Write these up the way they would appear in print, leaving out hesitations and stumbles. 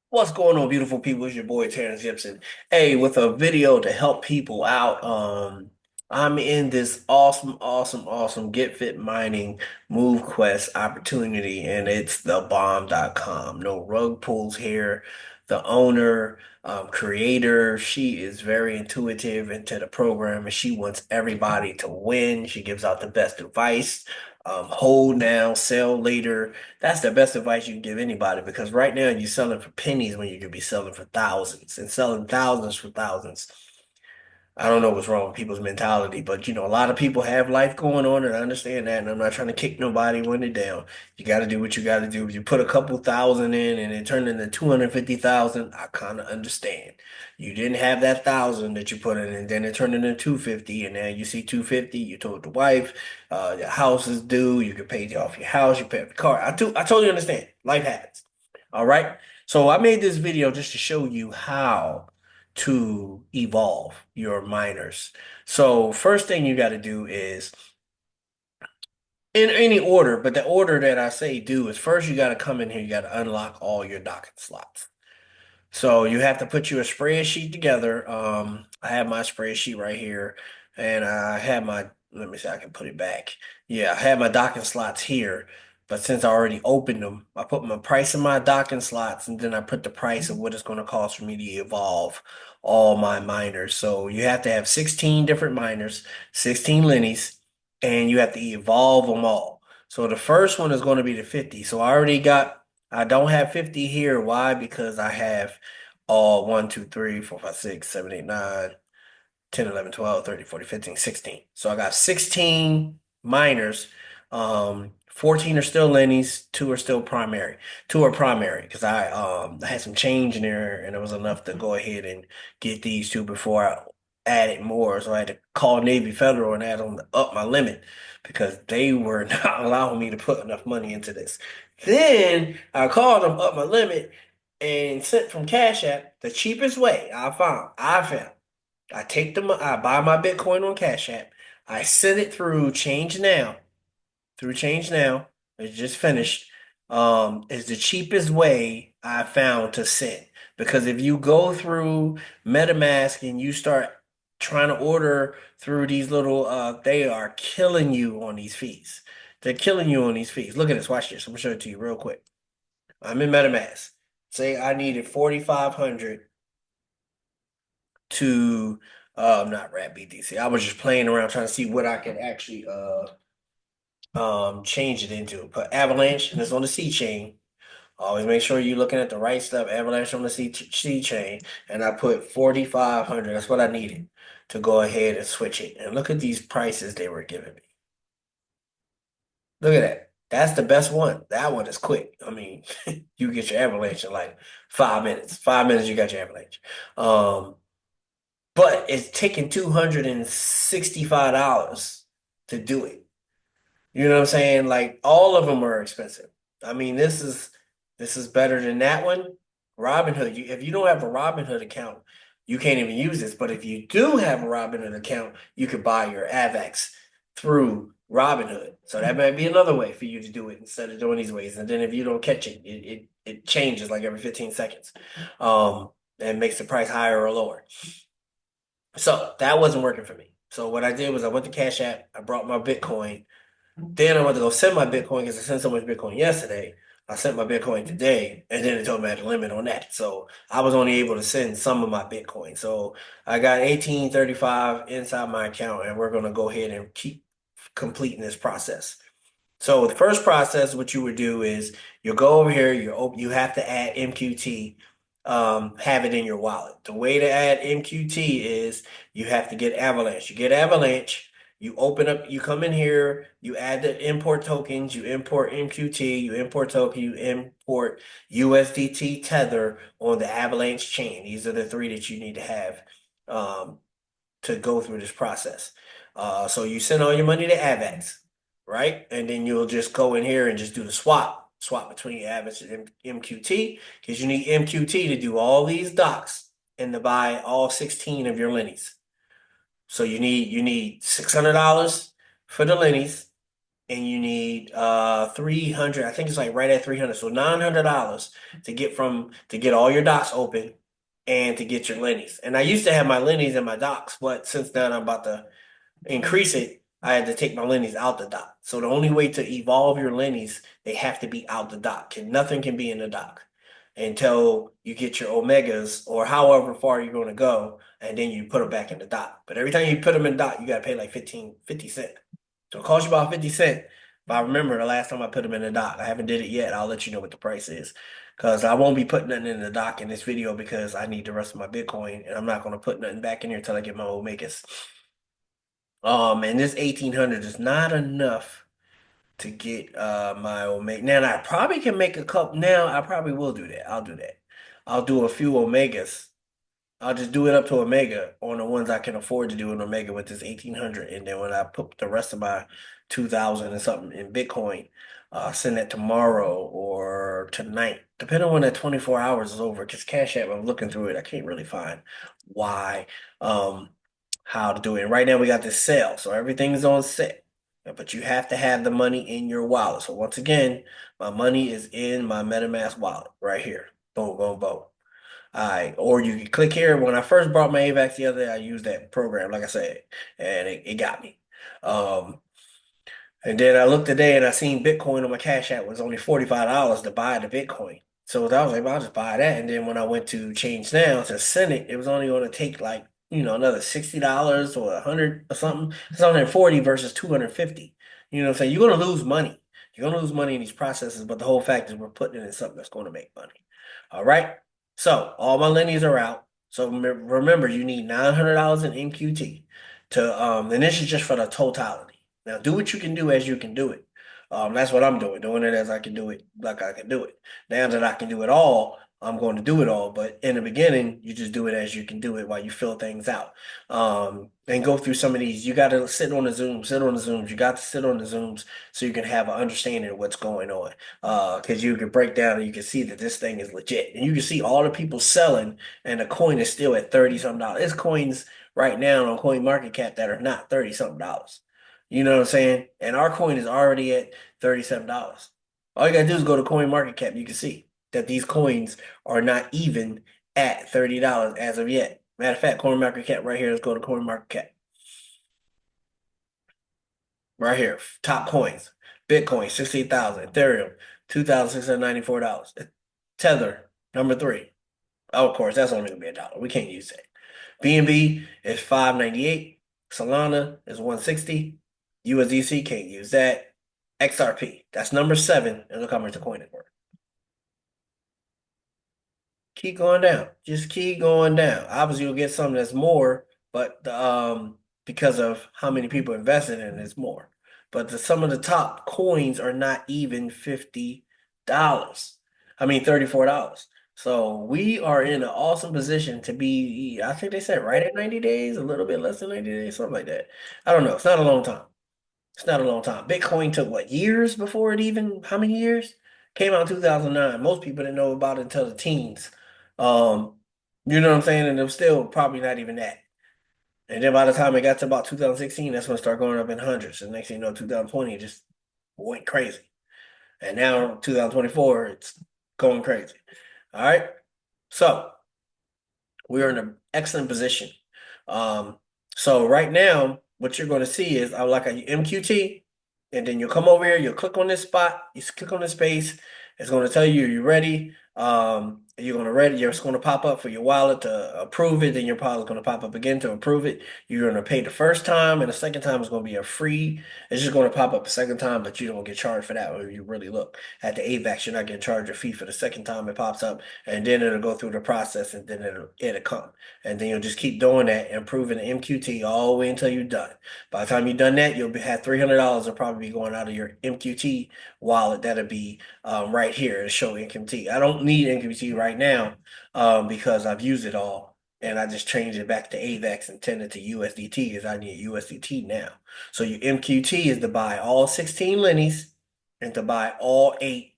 What's going on, beautiful people? It's your boy Terrence Gibson. Hey, with a video to help people out. I'm in this awesome GetFit Mining MoveQuest opportunity, and it's thebomb.com. No rug pulls here. The owner, creator, she is very intuitive into the program, and she wants everybody to win. She gives out the best advice. Hold now, sell later. That's the best advice you can give anybody because right now you're selling for pennies when you could be selling for thousands and selling thousands for thousands. I don't know what's wrong with people's mentality, but a lot of people have life going on, and I understand that. And I'm not trying to kick nobody when they're down. You got to do what you got to do. If you put a couple thousand in and it turned into 250,000, I kind of understand. You didn't have that thousand that you put in, and then it turned into 250, and now you see 250. You told the wife, your house is due. You can pay off your house. You pay off your car. I totally understand. Life happens. All right. So I made this video just to show you how to evolve your miners. So first thing you got to do is in any order, but the order that I say do is first you got to come in here, you got to unlock all your docket slots. So you have to put your spreadsheet together. I have my spreadsheet right here, and I have my, let me see, I can put it back. Yeah, I have my docking slots here, but since I already opened them, I put my price in my docking slots, and then I put the price of what it's going to cost for me to evolve all my miners. So you have to have 16 different miners, 16 Lennies, and you have to evolve them all. So the first one is going to be the 50. So I don't have 50 here. Why? Because I have all 1, 2, 3, 4, 5, 6, 7, 8, 9, 10, 11, 12, 13, 14, 15, 16. So I got 16 minors. 14 are still Lennies, two are still primary. Two are primary because I had some change in there and it was enough to go ahead and get these two before I added more. So I had to call Navy Federal and add them to up my limit because they were not allowing me to put enough money into this. Then I called them up my limit and sent from Cash App the cheapest way I found. I buy my Bitcoin on Cash App. I send it through Change Now. It's just finished. Is the cheapest way I found to send. Because if you go through Metamask and you start trying to order through these little they are killing you on these fees. They're killing you on these fees. Look at this, watch this. I'm gonna show it to you real quick. I'm in MetaMask. Say I needed 4,500 to not Rat BTC. I was just playing around trying to see what I could actually change it into. Put Avalanche and it's on the C chain. Always make sure you're looking at the right stuff. Avalanche on the C chain. And I put 4,500. That's what I needed to go ahead and switch it. And look at these prices they were giving me. Look at that. That's the best one. That one is quick. I mean, you get your Avalanche in like 5 minutes. 5 minutes, you got your Avalanche. Um, but it's taking $265 to do it. You know what I'm saying? Like all of them are expensive. I mean, this is better than that one. Robinhood. If you don't have a Robinhood account, you can't even use this. But if you do have a Robinhood account, you could buy your AVAX through Robinhood. So that might be another way for you to do it instead of doing these ways. And then if you don't catch it, it changes like every 15 seconds. And makes the price higher or lower. So that wasn't working for me. So what I did was I went to Cash App, I brought my Bitcoin. Then I went to go send my Bitcoin because I sent so much Bitcoin yesterday. I sent my Bitcoin today, and then it told me I had a limit on that. So I was only able to send some of my Bitcoin. So I got 1835 inside my account, and we're gonna go ahead and keep completing this process. So the first process, what you would do is you go over here, you have to add MQT, have it in your wallet. The way to add MQT is you have to get Avalanche. You get Avalanche, you open up, you come in here, you add the import tokens, you import MQT, you import token, you import USDT Tether on the Avalanche chain. These are the three that you need to have um, to go through this process. So you send all your money to AVAX, right? And then you'll just go in here and just do the swap between AVAX and MQT, because you need MQT to do all these docs and to buy all 16 of your Lennies. So you need $600 for the Lennies, and you need 300. I think it's like right at 300. So $900 to get all your docs open and to get your Lennies. And I used to have my Lennies and my docs, but since then I'm about to increase it, I had to take my Lennies out the dock. So the only way to evolve your Lennies, they have to be out the dock. Nothing can be in the dock until you get your Omegas or however far you're going to go, and then you put them back in the dock. But every time you put them in the dock, you got to pay like 50 cents. So it costs you about 50 cents. If I remember the last time I put them in the dock, I haven't did it yet. I'll let you know what the price is. Because I won't be putting nothing in the dock in this video because I need the rest of my Bitcoin, and I'm not going to put nothing back in here until I get my Omegas. And this 1800 is not enough to get my Omega. Now I probably can make a couple. Now I probably will do that. I'll do that. I'll do a few Omegas. I'll just do it up to Omega on the ones I can afford to do an Omega with this 1800, and then when I put the rest of my 2000 and something in Bitcoin, send that tomorrow or tonight, depending on when that 24 hours is over. Because Cash App, I'm looking through it, I can't really find why. Um, how to do it. And right now we got this sale, so everything's on sale. But you have to have the money in your wallet. So once again, my money is in my MetaMask wallet right here. Boom, boom, boom. All right. Or you can click here. When I first bought my AVAX the other day, I used that program, like I said, and it got me. Um, and then I looked today and I seen Bitcoin on my Cash App was only $45 to buy the Bitcoin. So I was like, well, I'll just buy that. And then when I went to change now to send it, it was only going to take like, another $60 or 100 or something. It's 140 versus 250. You know what I'm saying? You're going to lose money. You're going to lose money in these processes, but the whole fact is we're putting it in something that's going to make money. All right. So all my linears are out. So remember, you need $900 in MQT and this is just for the totality. Now, do what you can do as you can do it. That's what I'm doing it as I can do it, like I can do it. Now that I can do it all, I'm going to do it all. But in the beginning, you just do it as you can do it while you fill things out. And go through some of these. You got to sit on the Zooms. You got to sit on the Zooms so you can have an understanding of what's going on. Because you can break down and you can see that this thing is legit. And you can see all the people selling, and the coin is still at 30 something dollars. There's coins right now on Coin Market Cap that are not 30 something dollars. You know what I'm saying? And our coin is already at $37. All you gotta do is go to Coin Market Cap. You can see that these coins are not even at $30 as of yet. Matter of fact, Coin Market Cap right here. Let's go to Coin Market Cap. Right here. Top coins. Bitcoin, 68,000. Ethereum, $2,694. Tether, number three. Oh, of course, that's only gonna be $1. We can't use that. BNB is 598. Solana is 160. USDC can't use that. XRP, that's number 7, and look how much the coin is worth. Keep going down. Just keep going down. Obviously, you'll get something that's more, but because of how many people invested in it, it's more. But some of the top coins are not even $50. I mean, $34. So we are in an awesome position to be, I think they said right at 90 days, a little bit less than 90 days, something like that. I don't know. It's not a long time. It's not a long time. Bitcoin took what, years before it even, how many years? Came out in 2009. Most people didn't know about it until the teens. Um, you know what I'm saying? And it was still probably not even that. And then by the time it got to about 2016, that's when it started going up in hundreds. And next thing you know, 2020 it just went crazy. And now 2024, it's going crazy. All right. So we are in an excellent position. Um, so right now, what you're going to see is I like a MQT, and then you'll come over here, you'll click on this spot, you click on this space, it's going to tell you you're ready. You're going to ready, you're just going to pop up for your wallet to approve it, then your wallet is going to pop up again to approve it. You're going to pay the first time, and the second time is going to be a free. It's just going to pop up a second time, but you don't get charged for that when you really look at the AVAX. You're not getting charged a fee for the second time it pops up, and then it'll go through the process, and then it'll come. And then you'll just keep doing that, improving the MQT all the way until you're done. By the time you're done that, you'll have $300 will probably be going out of your MQT wallet. That'll be right here to show MQT. I don't need MQT right now because I've used it all. And I just changed it back to AVAX and turned it to USDT because I need USDT now. So your MQT is to buy all 16 Lennies and to buy all 8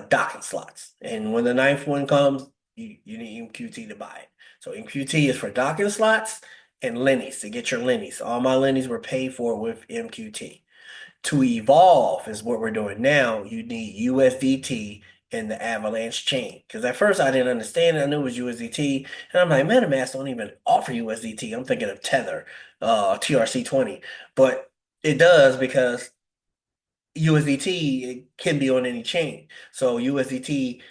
docking slots. And when the ninth one comes, you need MQT to buy it. So MQT is for docking slots and Lennies to get your Lennies. All my Lennies were paid for with MQT. To evolve is what we're doing now. You need USDT in the Avalanche chain. Because at first I didn't understand it. I knew it was USDT. And I'm like, MetaMask don't even offer USDT. I'm thinking of Tether, TRC20. But it does because USDT it can be on any chain. So USDT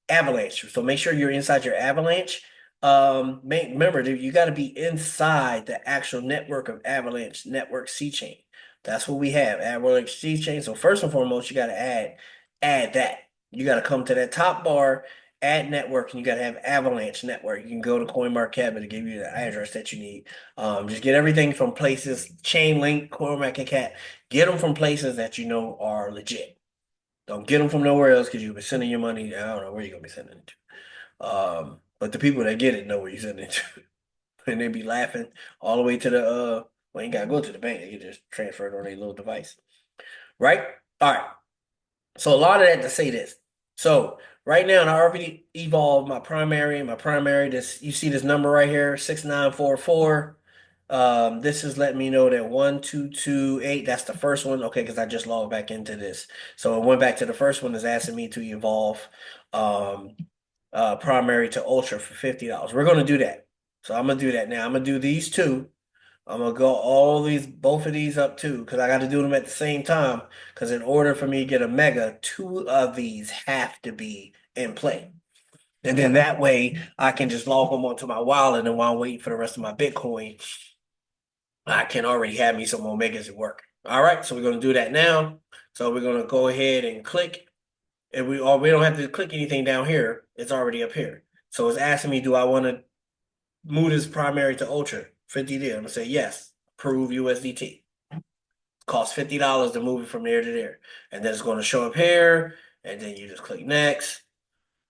Avalanche. So make sure you're inside your Avalanche. Remember, dude, you got to be inside the actual network of Avalanche network C chain. That's what we have, Avalanche C chain. So first and foremost, you got to add that. You got to come to that top bar, add network, and you got to have Avalanche network. You can go to CoinMarketCap to give you the address that you need. Just get everything from places, Chainlink, CoinMarketCap. Get them from places that you know are legit. Don't get them from nowhere else because you've been sending your money. I don't know where you're gonna be sending it to. But the people that get it know where you're sending it to, and they be laughing all the way to the well, you gotta go to the bank. You just transfer it on a little device, right? All right. So a lot of that to say this. So right now, I already evolved my primary. My primary, this you see this number right here, 6944. This is letting me know that 1228, that's the first one. Okay, because I just logged back into this. So it went back to the first one, is asking me to evolve um primary to ultra for $50. We're gonna do that. So I'm gonna do that now. I'm gonna do these two. I'm gonna go both of these up too, because I got to do them at the same time. Because in order for me to get a mega, two of these have to be in play. And then that way I can just log them onto my wallet, and while I'm waiting for the rest of my Bitcoin, I can already have me some more megas at work. All right, so we're gonna do that now. So we're gonna go ahead and click, and we don't have to click anything down here. It's already up here. So it's asking me, do I want to move this primary to ultra? 50 there. I'm gonna say yes. Approve USDT. Costs $50 to move it from there to there. And then it's going to show up here. And then you just click next.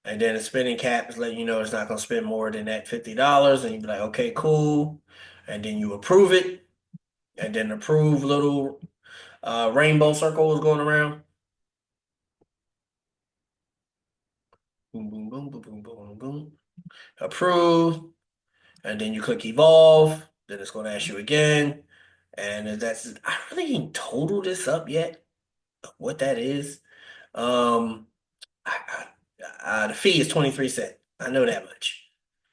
And then the spending cap is letting you know it's not going to spend more than that $50. And you be like, okay, cool. And then you approve it. And then approve little rainbow circle is going around. Boom, boom, boom, boom, boom, boom, boom. Approve. And then you click evolve. Then it's going to ask you again. And I really ain't totaled this up yet, what that is. Um, the fee is 23 cents. I know that much.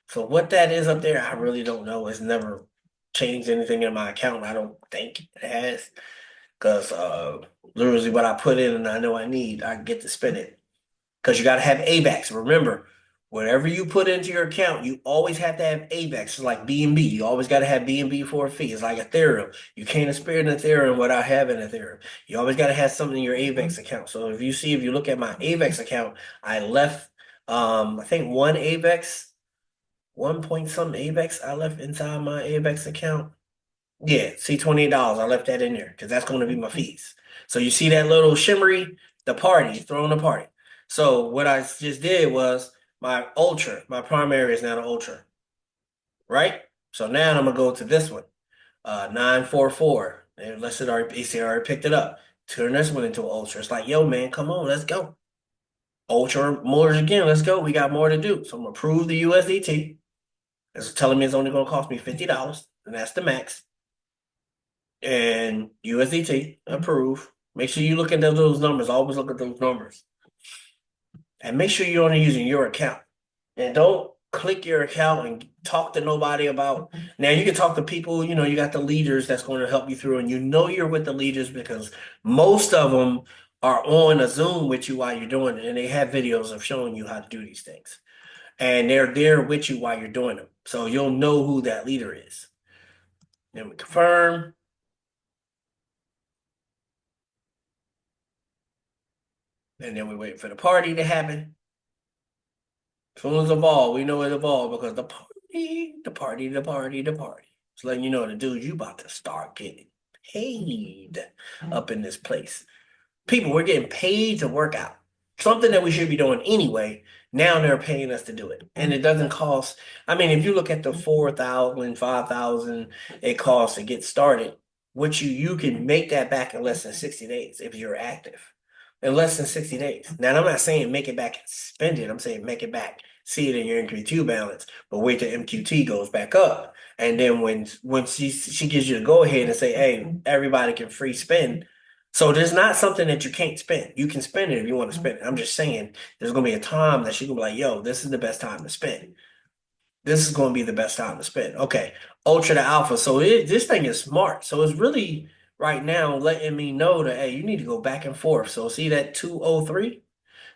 So what that is up there, I really don't know. It's never changed anything in my account. I don't think it has. Because literally what I put in and I know I need, I get to spend it. Because you got to have AVAX. Remember, whatever you put into your account, you always have to have AVAX. It's like BNB. You always got to have BNB for a fee. It's like Ethereum. You can't experience Ethereum without having Ethereum. You always got to have something in your AVAX account. So if you look at my AVAX account, I left, I think one AVAX, one point some AVAX I left inside my AVAX account. Yeah, see $28. I left that in there because that's going to be my fees. So you see that little shimmery, the party, throwing the party. So what I just did was my primary is now the ultra, right? So now I'm gonna go to this one, 944. And it's already picked it up. Turn this one into an ultra. It's like, yo, man, come on, let's go. Ultra more again, let's go. We got more to do. So I'm gonna approve the USDT. It's telling me it's only gonna cost me $50, and that's the max. And USDT, approve. Make sure you look at those numbers. Always look at those numbers. And make sure you're only using your account. And don't click your account and talk to nobody about. Now you can talk to people, you got the leaders that's going to help you through, and you're with the leaders because most of them are on a Zoom with you while you're doing it, and they have videos of showing you how to do these things. And they're there with you while you're doing them. So you'll know who that leader is. Then we confirm. And then we wait for the party to happen. As soon as evolve, we know it evolved because the party. It's letting you know the dude, you about to start getting paid up in this place. People, we're getting paid to work out. Something that we should be doing anyway. Now they're paying us to do it. And it doesn't cost. I mean, if you look at the 4,000, 5,000 it costs to get started, which you can make that back in less than 60 days if you're active. In less than 60 days. Now, I'm not saying make it back and spend it. I'm saying make it back, see it in your MQT balance, but wait till MQT goes back up. And then when she gives you the go ahead and say, hey, everybody can free spend, So there's not something that you can't spend. You can spend it if you want to spend it. I'm just saying there's gonna be a time that she's gonna be like, yo, this is the best time to spend. This is gonna be the best time to spend. Okay. Ultra to alpha. So this thing is smart. So it's really right now letting me know that hey, you need to go back and forth. So see that 203?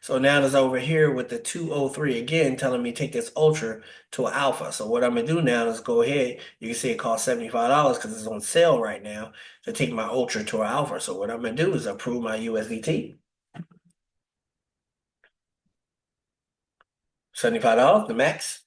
So now it's over here with the 203 again, telling me take this ultra to an alpha. So what I'm gonna do now is go ahead. You can see it costs $75 because it's on sale right now to take my ultra to an alpha. So what I'm gonna do is approve my USDT. $75, the max.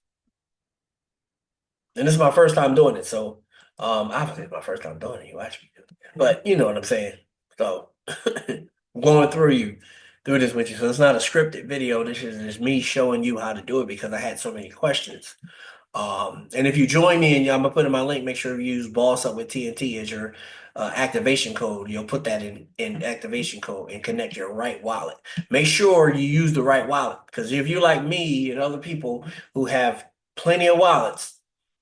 And this is my first time doing it. So obviously it's my first time doing it. You watch me do it. But you know what I'm saying. So I'm going through this with you. So it's not a scripted video. This is just me showing you how to do it because I had so many questions. And if you join me, and I'm gonna put in my link, make sure you use Boss Up with TNT as your activation code. You'll put that in activation code and connect your right wallet. Make sure you use the right wallet because if you like me and other people who have plenty of wallets,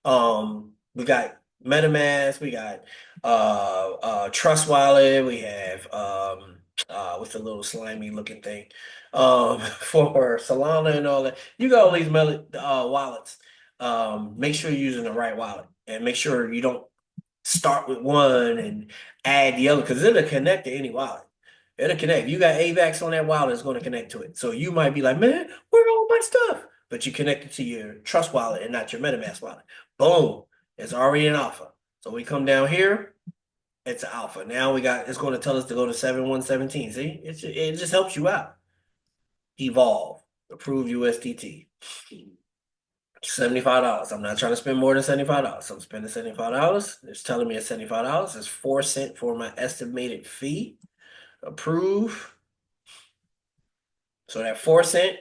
we got MetaMask, we got Trust Wallet, we have what's the little slimy looking thing for Solana and all that. You got all these wallets. Make sure you're using the right wallet and make sure you don't start with one and add the other because it'll connect to any wallet. It'll connect. You got AVAX on that wallet, it's going to connect to it. So you might be like, man, where all my stuff? But you connect it to your Trust wallet and not your MetaMask wallet. Boom. It's already an alpha. So we come down here, it's an alpha. Now it's going to tell us to go to 7117. See, it just helps you out. Evolve, approve USDT. $75. I'm not trying to spend more than $75. I'm spending $75. It's telling me it's $75. It's 4 cents for my estimated fee. Approve. So that 4 cent,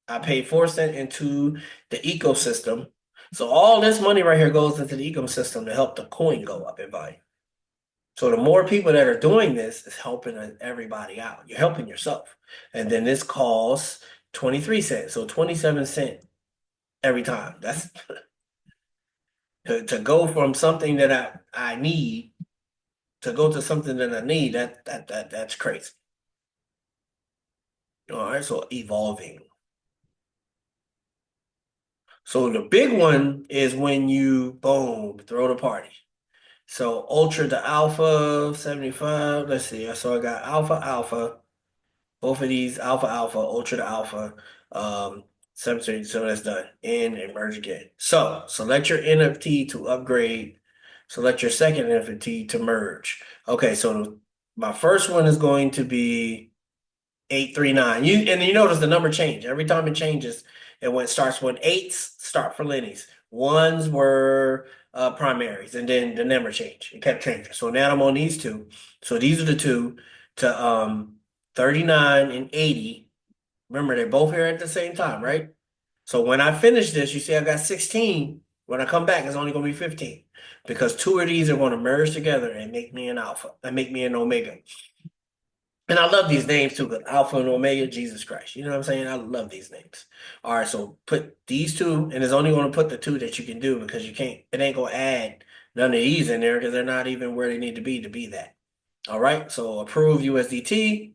I paid 4 cents into the ecosystem. So all this money right here goes into the ecosystem to help the coin go up in value. So the more people that are doing this is helping everybody out. You're helping yourself. And then this costs 23 cents. So 27 cents every time. That's to go from something that I need to go to something that I need, that's crazy. All right, so evolving. So the big one is when you boom, throw the party. So ultra to alpha 75. Let's see. So I got alpha alpha. Both of these alpha alpha, ultra to alpha. 73. So that's done. And merge again. So select your NFT to upgrade. Select your second NFT to merge. Okay, so my first one is going to be 839. You notice the number change every time it changes. It went starts when eights start for Lenny's. Ones were primaries, and then the number changed. It kept changing. So now I'm on these two. So these are the two to 39 and 80. Remember, they're both here at the same time, right? So when I finish this, you see I got 16. When I come back, it's only going to be 15 because two of these are going to merge together and make me an alpha and make me an omega. And I love these names too, because Alpha and Omega, Jesus Christ. You know what I'm saying? I love these names. All right, so put these two, and it's only going to put the two that you can do because it ain't going to add none of these in there because they're not even where they need to be that. All right, so approve USDT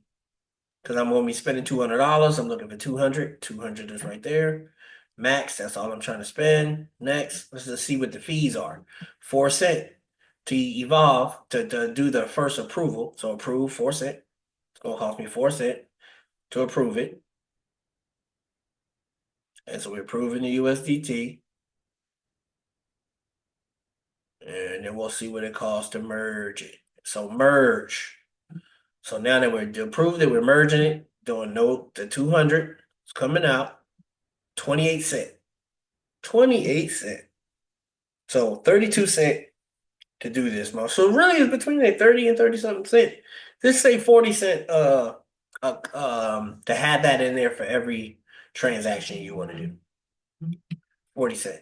because I'm going to be spending $200. I'm looking for 200. 200 is right there. Max, that's all I'm trying to spend. Next, let's just see what the fees are. 4 cents to evolve to do the first approval. So approve 4 cents. It's gonna cost me 4 cents to approve it. And so we're approving the USDT. And then we'll see what it costs to merge it. So merge. So now that we're approved it, we're merging it, doing note the 200. It's coming out. 28 cents. 28 cents. So 32 cents to do this, Mo. So really it's between a 30 and 30 something cent. Just say 40 cent to have that in there for every transaction you want to do. 40 cent.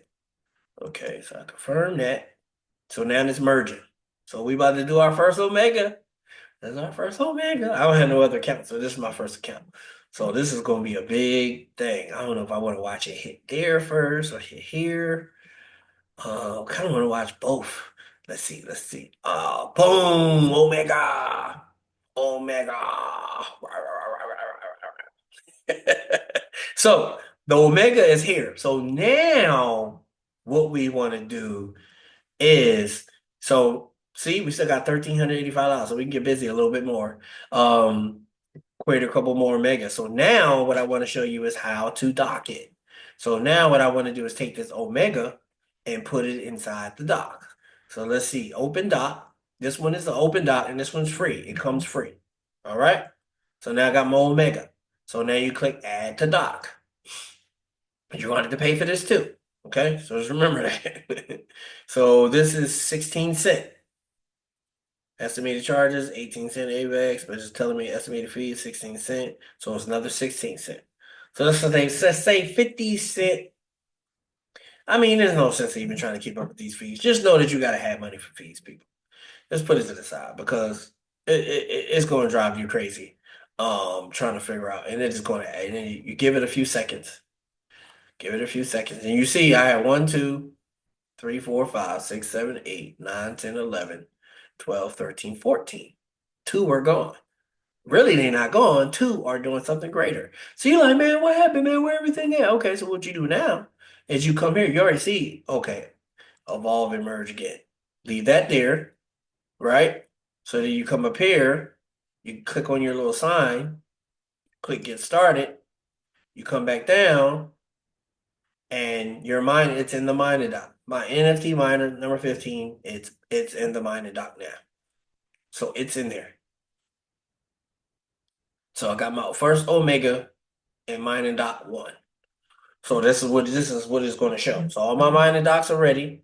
Okay, so I confirm that. So now it's merging. So we about to do our first Omega. That's our first Omega. I don't have no other account, so this is my first account. So this is going to be a big thing. I don't know if I want to watch it hit there first or hit here. Kind of want to watch both. Let's see. Boom, Omega. Omega. So the Omega is here. So now what we want to do is so see, we still got $1,385, so we can get busy a little bit more. Um, create a couple more Omegas. So now what I want to show you is how to dock it. So now what I want to do is take this Omega and put it inside the dock. So let's see, open dock. This one is the open dock and this one's free. It comes free. All right. So now I got my Omega. So now you click add to dock. But you're going to have to pay for this too. Okay. So just remember that. So this is 16 cent. Estimated charges, 18 cent AVAX, but it's telling me estimated fee is 16 cent. So it's another 16 cent. So let's say 50 cent. I mean, there's no sense even trying to keep up with these fees. Just know that you got to have money for fees, people. Let's put it to the side because it's going to drive you crazy. Trying to figure out, and it's going to, and then you give it a few seconds. Give it a few seconds, and you see I have 1, 2, 3, 4, 5, 6, 7, 8, 9, 10, 11, 12, 13, 14. Two are gone. Really, they're not gone. Two are doing something greater. So you're like, man, what happened, man? Where everything at? Okay, so what you do now is you come here. You already see, okay, evolve and merge again. Leave that there, right? So then you come up here, you click on your little sign, click get started. You come back down, and your mine, it's in the mining doc. My NFT miner number 15, it's in the mining doc now. So it's in there. So I got my first Omega in mining doc 1. So this is what it's going to show. So all my mining docs are ready,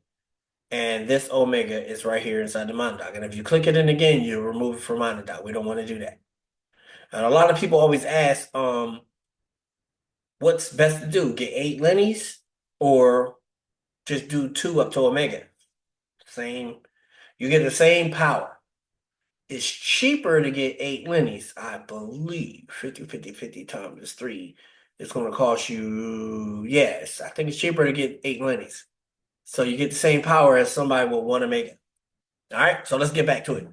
and this Omega is right here inside the mining doc. And if you click it in again, you remove it from mining doc. We don't want to do that. And a lot of people always ask, what's best to do? Get 8 Lennies or just do 2 up to Omega? Same, you get the same power. It's cheaper to get 8 Lennies, I believe. 50, 50, 50 times 3. It's going to cost you, yes, I think it's cheaper to get 8 Lennies. So you get the same power as somebody would want to make it. All right, so let's get back to it.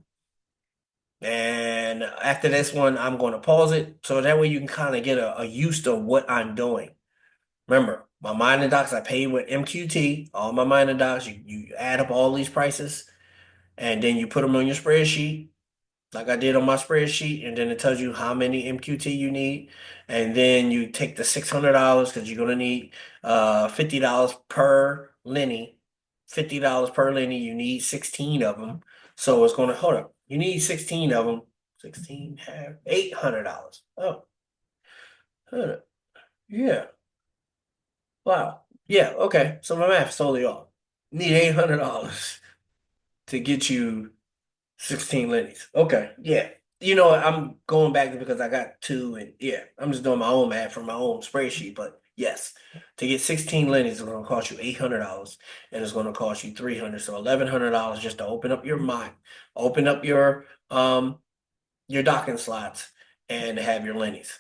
And after this one, I'm going to pause it so that way you can kind of get a use of what I'm doing. Remember, my mining docs, I paid with MQT. All my mining docs, you add up all these prices, and then you put them on your spreadsheet like I did on my spreadsheet, and then it tells you how many MQT you need, and then you take the $600 because you're gonna need $50 per Lenny. $50 per Lenny. You need 16 of them, so it's gonna hold up. You need 16 of them. 16 half $800. Oh, hold up. Yeah. Wow. Yeah. Okay. So my math's totally off. Need $800 to get you 16 Lennies. Okay. Yeah. You know what? I'm going back because I got 2 and yeah, I'm just doing my own math from my own spreadsheet. But yes, to get 16 Lennies is going to cost you $800 and it's going to cost you 300. So $1,100 just to open up your mine, open up your docking slots and have your Lennies.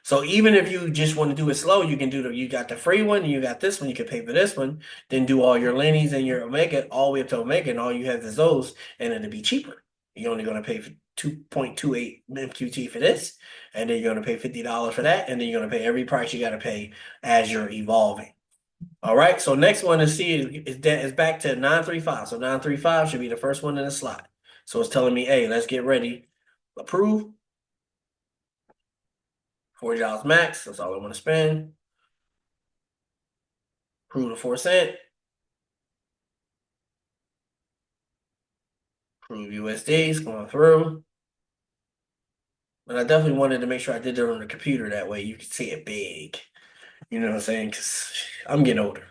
So even if you just want to do it slow, you can you got the free one and you got this one, you can pay for this one, then do all your Lennies and your Omega all the way up to Omega, and all you have is those, and it'll be cheaper. You're only going to pay for 2.28 MQT for this, and then you're going to pay $50 for that, and then you're going to pay every price you got to pay as you're evolving. All right, so next one is see is back to 935. So 935 should be the first one in the slot. So it's telling me, hey, let's get ready. Approve. $40 max. That's all I want to spend. Approve the 4 cent. Approve USD is going through. But I definitely wanted to make sure I did it on the computer. That way you can see it big. You know what I'm saying? Because I'm getting older.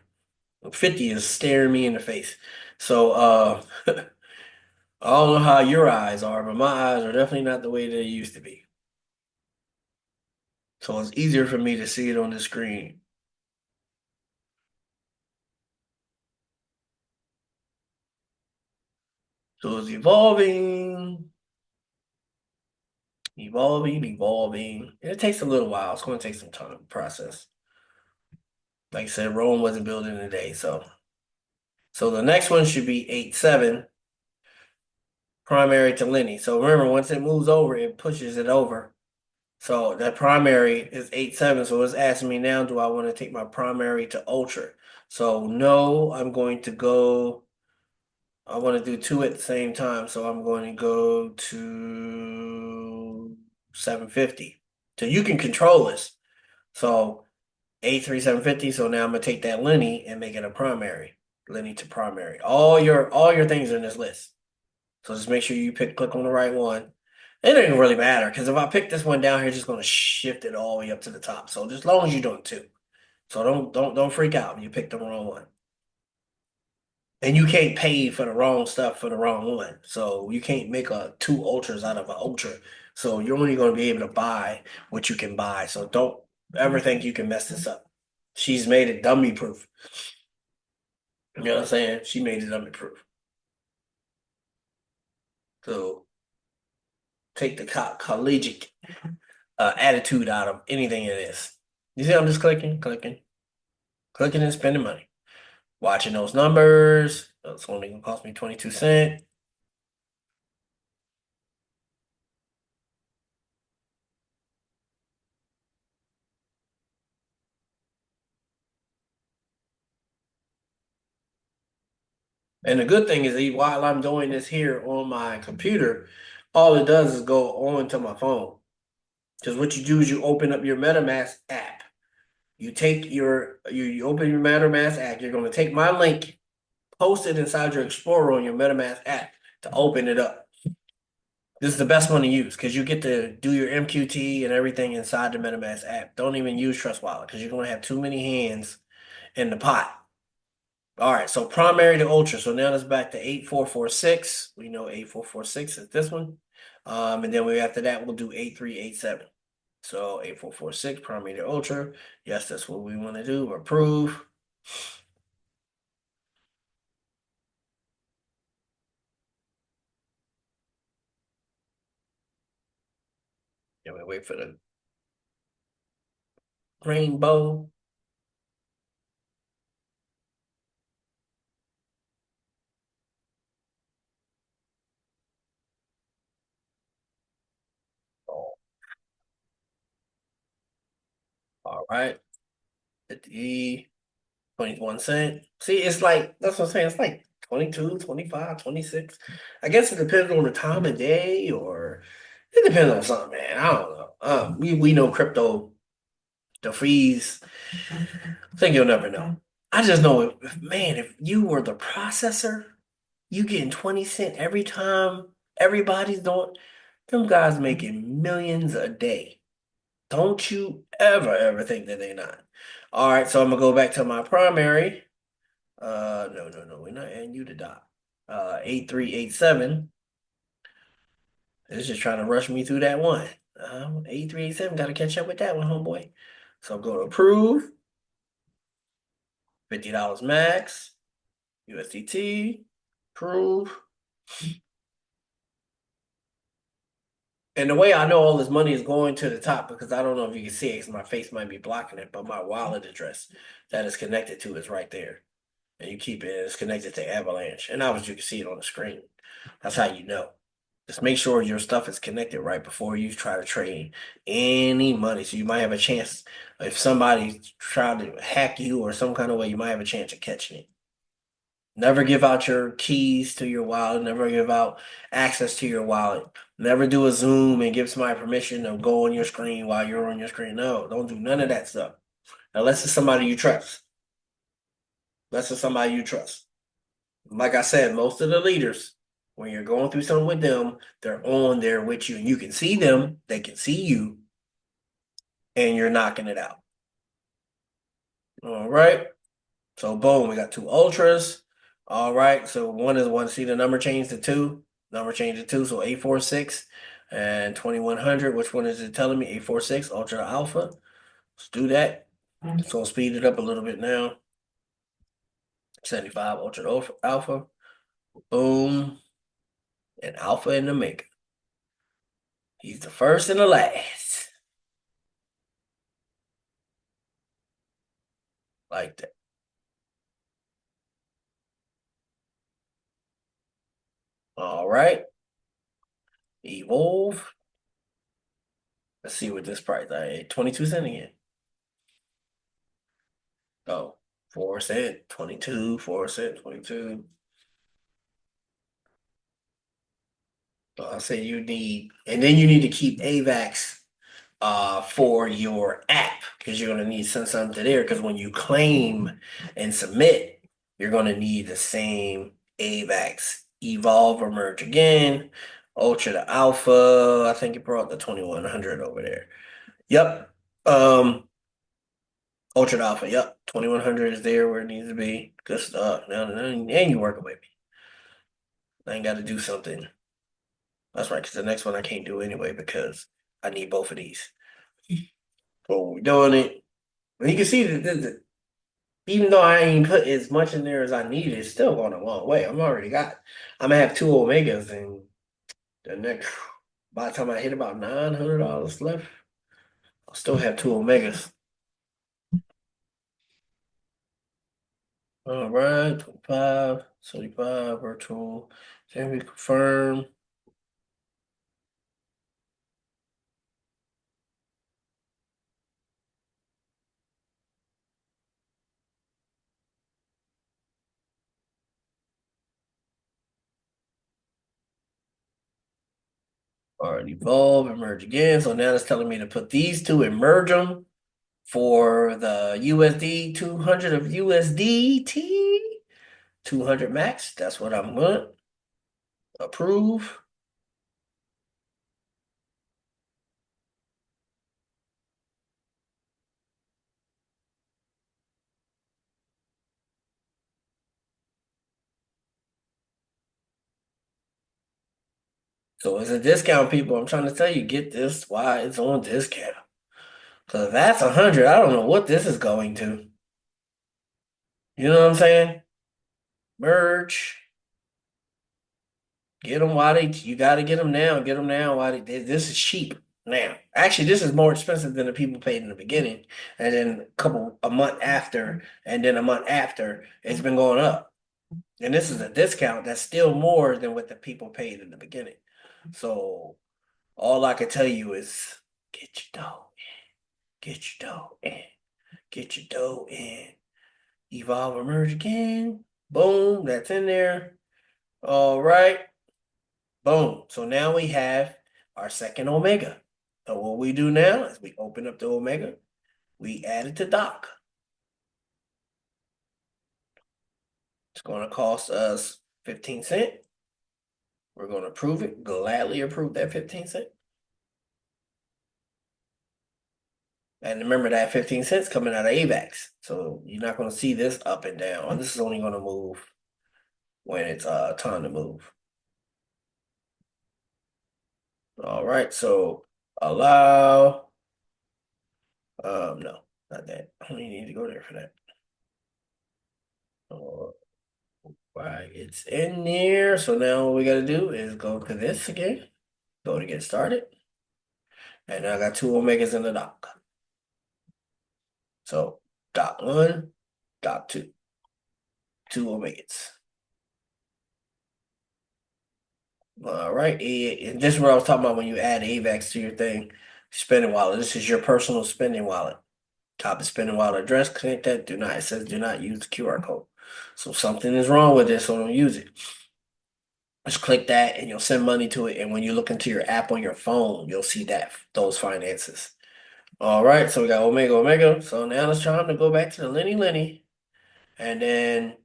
50 is staring me in the face. So I don't know how your eyes are, but my eyes are definitely not the way they used to be. So it's easier for me to see it on the screen. So it's evolving, evolving, evolving. And it takes a little while. It's going to take some time to process. Like I said, Rome wasn't built in a day. So the next one should be 8.7. primary to Lenny. So remember, once it moves over, it pushes it over. So that primary is 8.7. So it's asking me now, do I want to take my primary to ultra? So no, I'm going to go. I want to do two at the same time. So I'm going to go to 750. So you can control this. So 83750. So now I'm gonna take that Lenny and make it a primary. Lenny to primary. All your things are in this list. So just make sure you click on the right one. It doesn't really matter because if I pick this one down here, it's just gonna shift it all the way up to the top. So just as long as you're doing two. So don't freak out when you pick the wrong one. And you can't pay for the wrong stuff for the wrong one. So you can't make a two ultras out of an ultra. So you're only gonna be able to buy what you can buy. So don't ever think you can mess this up. She's made it dummy proof. You know what I'm saying? She made it dummy proof. So take the collegiate attitude out of anything it is. You see, I'm just clicking and spending money. Watching those numbers. It's only gonna cost me 22 cents. And the good thing is, while I'm doing this here on my computer, all it does is go on to my phone. Because what you do is you open up your MetaMask app. You take you open your MetaMask app. You're going to take my link, post it inside your Explorer on your MetaMask app to open it up. This is the best one to use because you get to do your MQT and everything inside the MetaMask app. Don't even use Trust Wallet because you're going to have too many hands in the pot. All right, so primary to ultra. So now let's back to 8446. We know 8446 is this one. And then after that, we'll do 8387. So 8446, primary to ultra. Yes, that's what we want to do. Approve. Then we wait for the rainbow. Oh, all right. 50, 21 cent. See, it's like, that's what I'm saying. It's like 22, 25, 26. I guess it depends on the time of day or it depends on something, man. I don't know. We know crypto, the fees. I think you'll never know. I just know man, if you were the processor, you getting 20 cent every time everybody's doing, them guys making millions a day. Don't you ever think that they're not. All right, so I'm gonna go back to my primary. No, we're not adding you to dot. 8387. It's just trying to rush me through that one. 8387, gotta catch up with that one, homeboy. So go to approve, $50 max, USDT, approve. And the way I know all this money is going to the top, because I don't know if you can see it, because my face might be blocking it, but my wallet address that is connected to is right there. And you keep it, it's connected to Avalanche. And obviously you can see it on the screen. That's how you know. Just make sure your stuff is connected right before you try to trade any money. So you might have a chance, if somebody tried to hack you or some kind of way, you might have a chance of catching it. Never give out your keys to your wallet. Never give out access to your wallet. Never do a Zoom and give somebody permission to go on your screen while you're on your screen. No, don't do none of that stuff. Unless it's somebody you trust. Unless it's somebody you trust. Like I said, most of the leaders, when you're going through something with them, they're on there with you. And you can see them, they can see you, and you're knocking it out. All right. So boom, we got two ultras. All right. So one is one. See the number change to two. Number change to two. So 846 and 2100. Which one is it telling me? 846 ultra alpha. Let's do that. It's gonna speed it up a little bit now. 75 ultra alpha. Boom. And alpha in the maker. He's the first and the last. Like that. All right. Evolve. Let's see what this price is. 22 cent again. Oh, 4 cent, 22, 4 cent, 22. So I say you need, and then you need to keep AVAX for your app because you're gonna need to send something there because when you claim and submit, you're gonna need the same AVAX. Evolve or merge again. Ultra to alpha. I think it brought the 2100 over there. Yep. Ultra to alpha. Yep. 2100 is there where it needs to be. Good stuff. Now, and you working with me. I ain't got to do something. That's right, because the next one I can't do anyway because I need both of these. So we're doing it. And you can see that even though I ain't put as much in there as I need, it's still going a long way. I'm gonna have two Omegas, and the next, by the time I hit about $900 left, I'll still have two Omegas. All right, 25, 75, virtual. Can we confirm? All right, evolve and merge again. So now it's telling me to put these two and merge them for the USD 200 of USDT, 200 max. That's what I'm going to approve. So it's a discount, people. I'm trying to tell you, get this why it's on discount. Because that's 100. I don't know what this is going to. You know what I'm saying? Merge. Get them while you got to get them now. Get them now while this is cheap now. Actually, this is more expensive than the people paid in the beginning. And then a month after, and then a month after, it's been going up. And this is a discount that's still more than what the people paid in the beginning. So all I can tell you is get your dough in, get your dough in, get your dough in. Evolve or merge again. Boom, that's in there. All right. Boom. So now we have our second omega. So what we do now is we open up the omega, we add it to doc. It's going to cost us 15 cents. We're going to approve it, gladly approve that 15 cents. And remember that 15 cents coming out of AVAX. So you're not going to see this up and down. This is only going to move when it's time to move. All right, so allow. No, not that. I don't even need to go there for that. Right, it's in there. So now what we got to do is go to this again. Go to get started. And now I got two omegas in the dock. So dock one, dock two, two omegas. All right, and this is what I was talking about when you add AVAX to your thing, spending wallet. This is your personal spending wallet. Copy spending wallet address, connect that. Do not, it says do not use the QR code. So something is wrong with this, so don't use it. Just click that and you'll send money to it. And when you look into your app on your phone, you'll see those finances. All right, so we got Omega Omega. So now it's time to go back to the Lenny. And then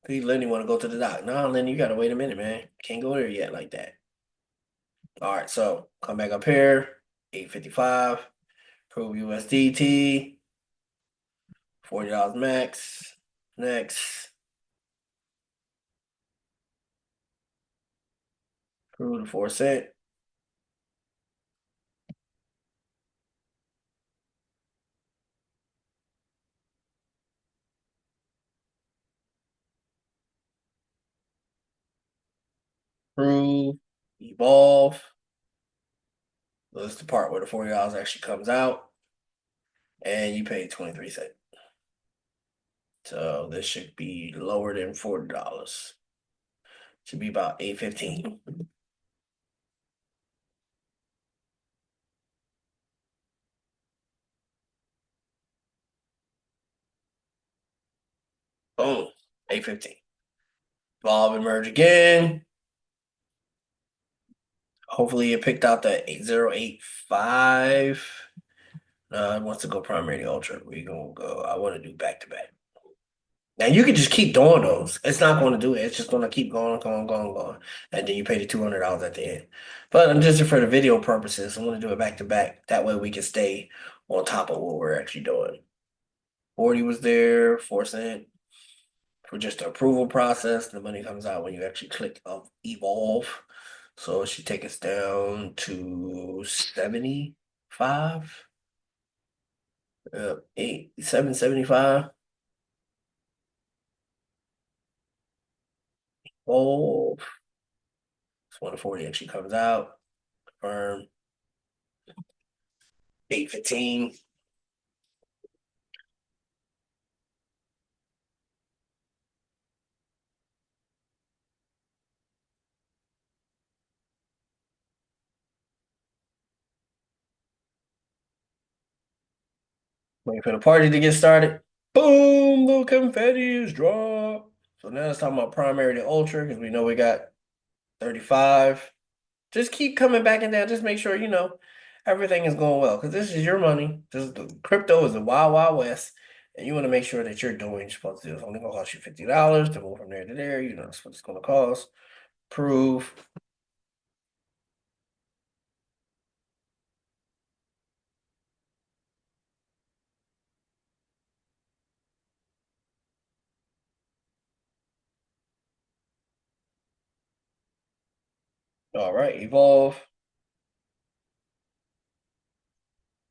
Lenny want to go to the dock. No, Lenny, you gotta wait a minute, man. Can't go there yet like that. All right, so come back up here, 855, prove USDT, $40 max. Next, prove the 4 cent. Prove, evolve. That's the part where the $40 actually comes out. And you pay 23 cents. So this should be lower than $40. Should be about 8.15. Boom. 815. Evolve and merge again. Hopefully it picked out the 8085. It wants to go primary to ultra. We're gonna go. I want to do back to back. Now you can just keep doing those. It's not going to do it. It's just going to keep going, going, going, going, and then you pay the $200 at the end. But I'm just for the video purposes. I want to do it back to back. That way we can stay on top of what we're actually doing. 40 was there, 4 cent for just the approval process. The money comes out when you actually click evolve. So it should take us down to 75. 775. Oh, it's 140 actually comes out. Confirm. 815. Waiting for the party to get started. Boom! The confetti is dropped. So now it's talking about primary to ultra because we know we got 35. Just keep coming back and down. Just make sure everything is going well because this is your money. The crypto is the wild, wild west, and you want to make sure that you're doing what you're supposed to do. It's only gonna cost you $50 to move from there to there. You know that's what it's gonna cost. Prove. All right, evolve.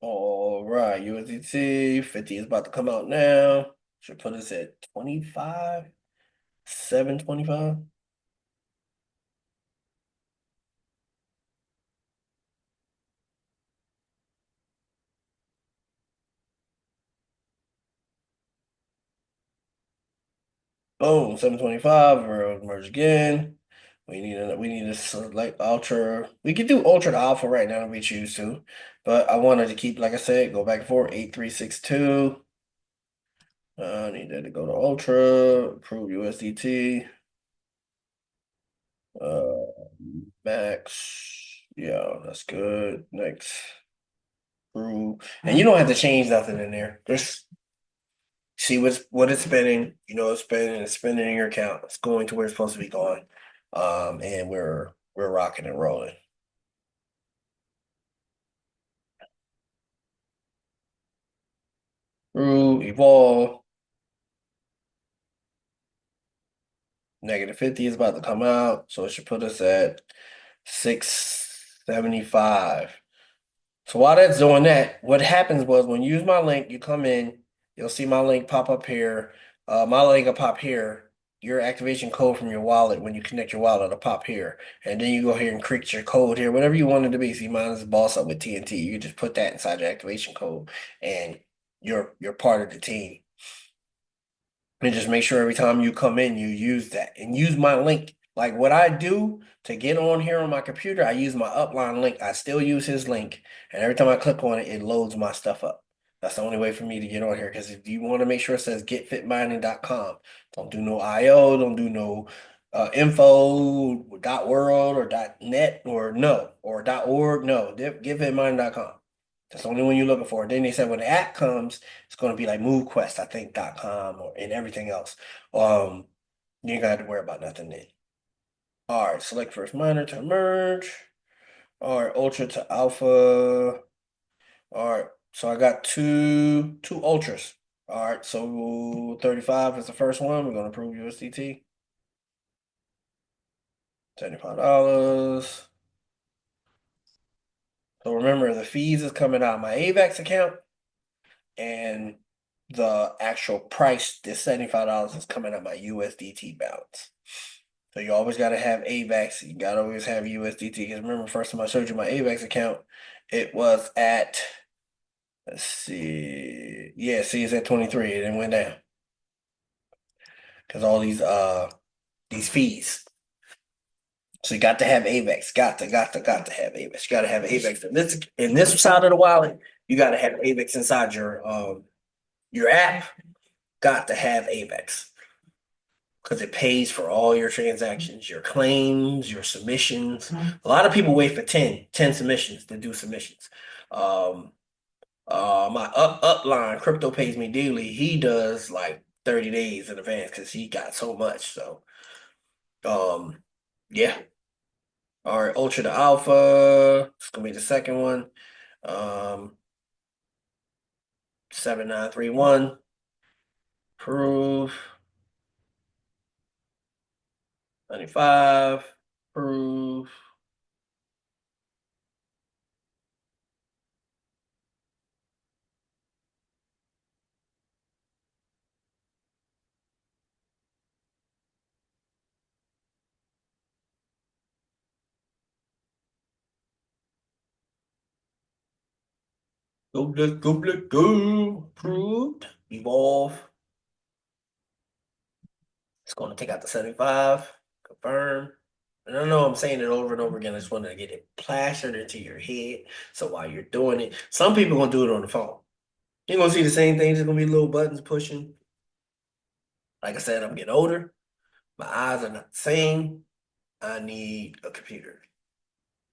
All right, USDT 50 is about to come out now. Should put us at 25, 725. Boom, 725. We're merge again. We need to select ultra. We could do ultra to alpha right now if we choose to, but I wanted to keep, like I said, go back and forth. 8362. I need that to go to ultra. Approve USDT. Uh, max. Yeah, that's good. Next. Approve. And you don't have to change nothing in there. Just see what it's spending. You know it's spending in your account. It's going to where it's supposed to be going. And we're rocking and rolling. Through evolve. -50 is about to come out, so it should put us at 675. So while that's doing that, what happens was when you use my link, you come in, you'll see my link pop up here. My link will pop here. Your activation code from your wallet, when you connect your wallet, will pop here. And then you go here and create your code here, whatever you want it to be. See, mine is boss up with TNT. You just put that inside your activation code and you're part of the team. And just make sure every time you come in, you use that and use my link. Like what I do to get on here on my computer, I use my upline link. I still use his link. And every time I click on it, it loads my stuff up. That's the only way for me to get on here. Because if you want to make sure it says getfitmining.com, don't do no IO, don't do no info, .world or .net or no, or .org, no, getfitmining.com. That's the only one you're looking for. Then they said when the app comes, it's going to be like MoveQuest, I think, .com or and everything else. You ain't got to worry about nothing then. All right, select first miner to merge. All right, ultra to alpha. All right, so I got two ultras. All right, so 35 is the first one. We're going to approve USDT. $75. So remember, the fees is coming out of my AVAX account, and the actual price, this $75, is coming out of my USDT balance. So you always got to have AVAX. You got to always have USDT. Because remember, first time I showed you my AVAX account, it was at, let's see. Yeah, see, it's at 23. It then went down. Because all these fees. So you got to have AVAX. Got to have AVAX. You got to have AVAX. In this side of the wallet, you got to have AVAX inside your app. Got to have AVAX. because it pays for all your transactions, your claims, your submissions. A lot of people wait for 10 submissions to do submissions. Um, my upline crypto pays me daily. He does like 30 days in advance because he got so much. So, um, yeah. All right, Ultra to Alpha. It's gonna be the second one. Um, 7931. Proof. 95. Proof. Go, let's go, let's go. Approved. Evolve. It's going to take out the 75. Confirm. And I know I'm saying it over and over again. I just wanted to get it plastered into your head. So while you're doing it, some people going to do it on the phone. You're going to see the same thing. There's going to be little buttons pushing. Like I said, I'm getting older. My eyes are not the same. I need a computer.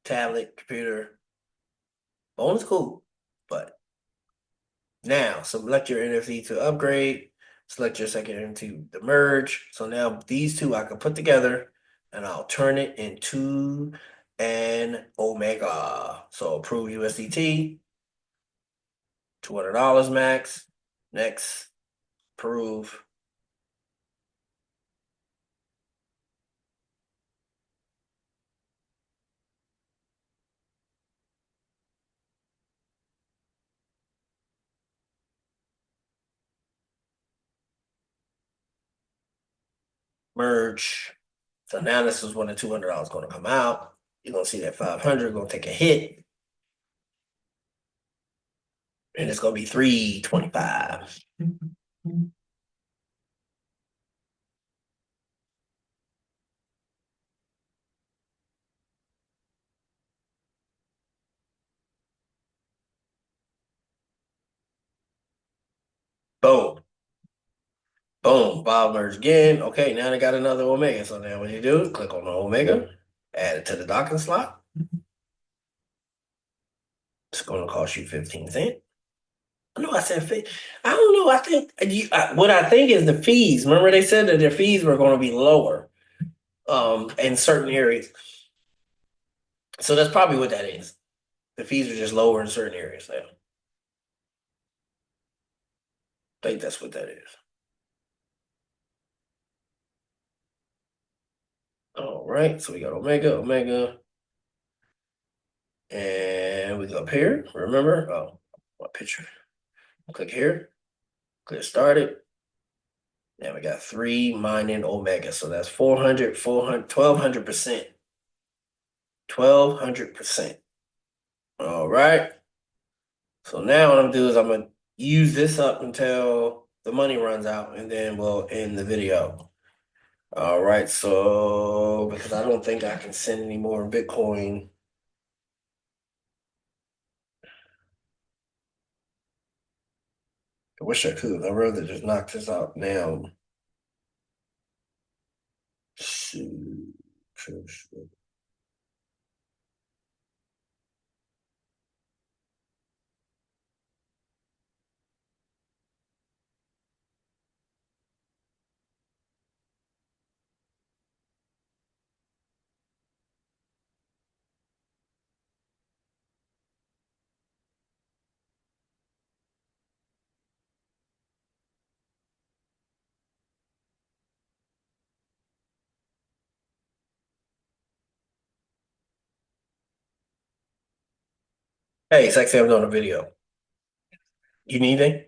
Tablet, computer. Phone is cool. But now, select your NFT to upgrade. Select your second NFT to merge. So now these two I can put together and I'll turn it into an Omega. So approve USDT, $200 max. Next, approve, merge. So now this is when the $200 going to come out. You're going to see that 500 going to take a hit and it's going to be 325. Boom. Boom, Bob merge again. Okay, now they got another Omega. So now what you do, click on the Omega, add it to the docking slot. It's going to cost you 15 cents. No, I said fee. I don't know. I think what I think is the fees. Remember they said that their fees were going to be lower in certain areas. So that's probably what that is. The fees are just lower in certain areas now. I think that's what that is. All right, so we got Omega, Omega, and we go up here. Remember? Oh, my picture. Click here. Click started. Now we got 3 mining Omega. So that's 400, 400, 1200%. 1200%. All right. So now what I'm gonna do is I'm gonna use this up until the money runs out and then we'll end the video. All right. So because I don't think I can send any more Bitcoin. I wish I could. I'd rather just knock this out now. Shoot. Shoot, shoot. Hey, sexy, I'm doing a video. You need anything?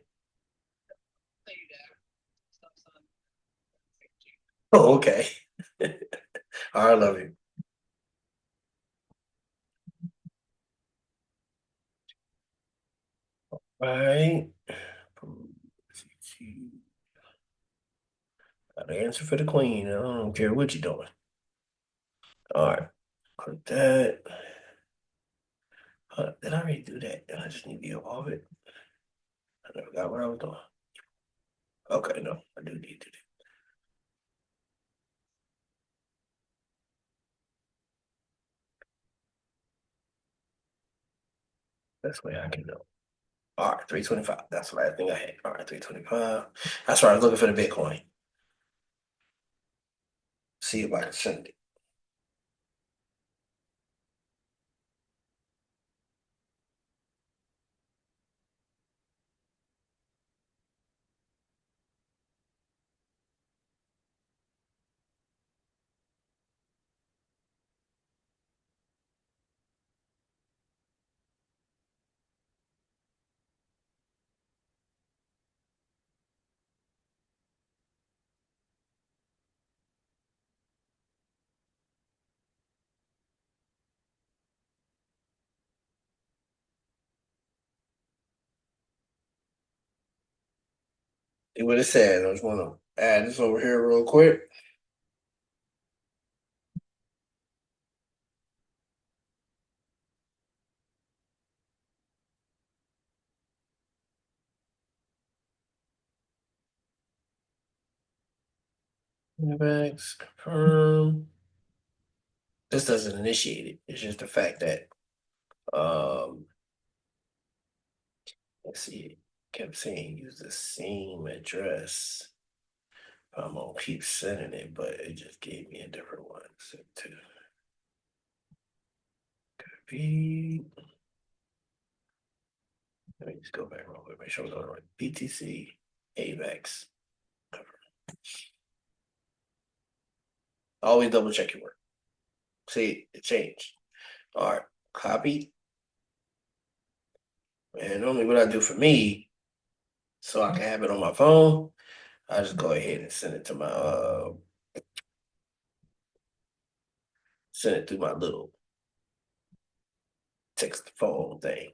Oh, okay. All right, I love you. All right. Got an answer for the queen. I don't care what you're doing. All right. Click that. Did I already do that? I just need to evolve it. I never got what I was doing. Okay, no, I do need to do That's way I can know. All right, 325. That's what I think I had. All right, 325. That's why I was looking for the Bitcoin. See if I can send it. See what it says. I just want to add this over here real quick. Max, confirm. This doesn't initiate it. It's just the fact that let's see, it kept saying use the same address. I'm gonna keep sending it, but it just gave me a different one. Send to B. Let me just go back real quick, make sure I'm going right. BTC, AVAX. Always double check your work. See, it changed. All right, copy. And normally what I do for me, so I can have it on my phone, I just go ahead and send it to my send it through my little text phone thing.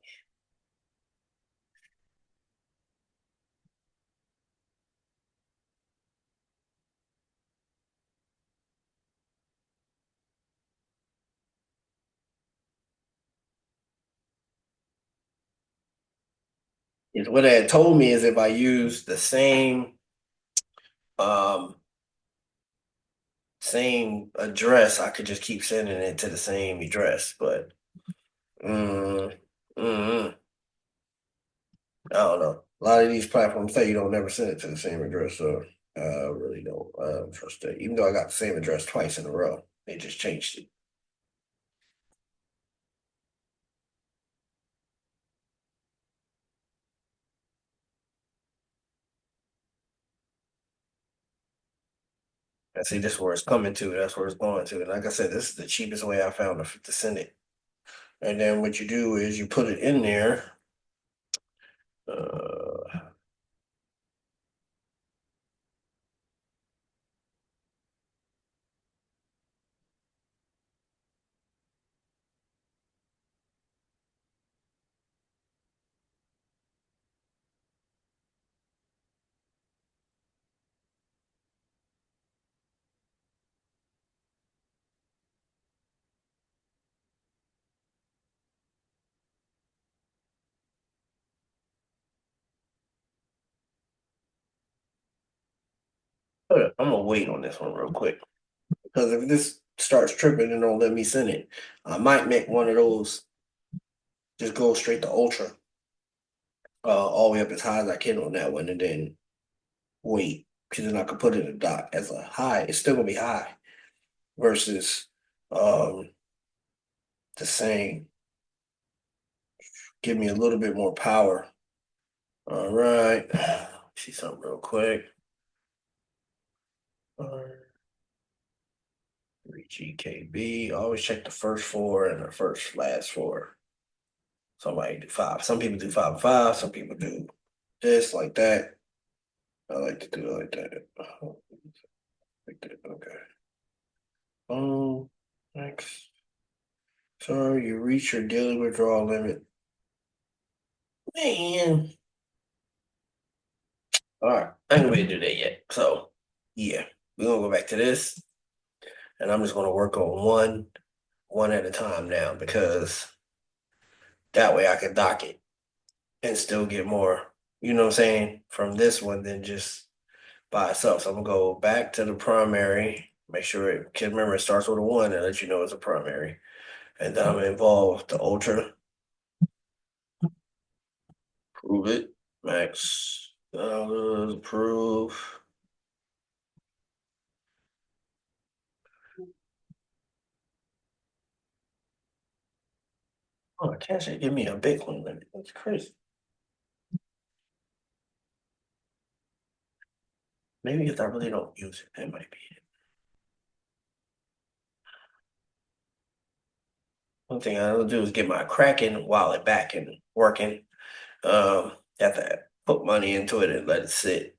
Is what they had told me is if I use the um same address, I could just keep sending it to the same address. But mm, mm, I don't know. A lot of these platforms say you don't never send it to the same address, so I really don't trust it. Even though I got the same address twice in a row, they just changed it. And see, this is where it's coming to. That's where it's going to. And like I said, this is the cheapest way I found to send it. And then what you do is you put it in there. Uh, I'm gonna wait on this one real quick because if this starts tripping and don't let me send it, I might make one of those just go straight to ultra, all the way up as high as I can on that one, and then wait because then I could put it in a dot as a high. It's still gonna be high versus um the same. Give me a little bit more power. All right, see something real quick. 3 GKB. Always check the first four and the first last four. Somebody do five. Some people do 5 and 5. Some people do this like that. I like to do it like that. Like that. Okay. Next. Sorry, you reach your daily withdrawal limit. Man. All right. I ain't ready to do that yet. So, yeah, we're gonna go back to this, and I'm just gonna work on one at a time now because that way I can dock it and still get more, you know what I'm saying, from this one than just by itself. So I'm gonna go back to the primary, make sure it can remember it starts with a one and let you know it's a primary. And then I'm gonna involve the ultra. Prove it. Max dollars. Approve. Oh, Cash App give me a Bitcoin limit. That's crazy. Maybe if I really don't use it, that might be it. One thing I'll do is get my Kraken wallet back and working. Have to put money into it and let it sit.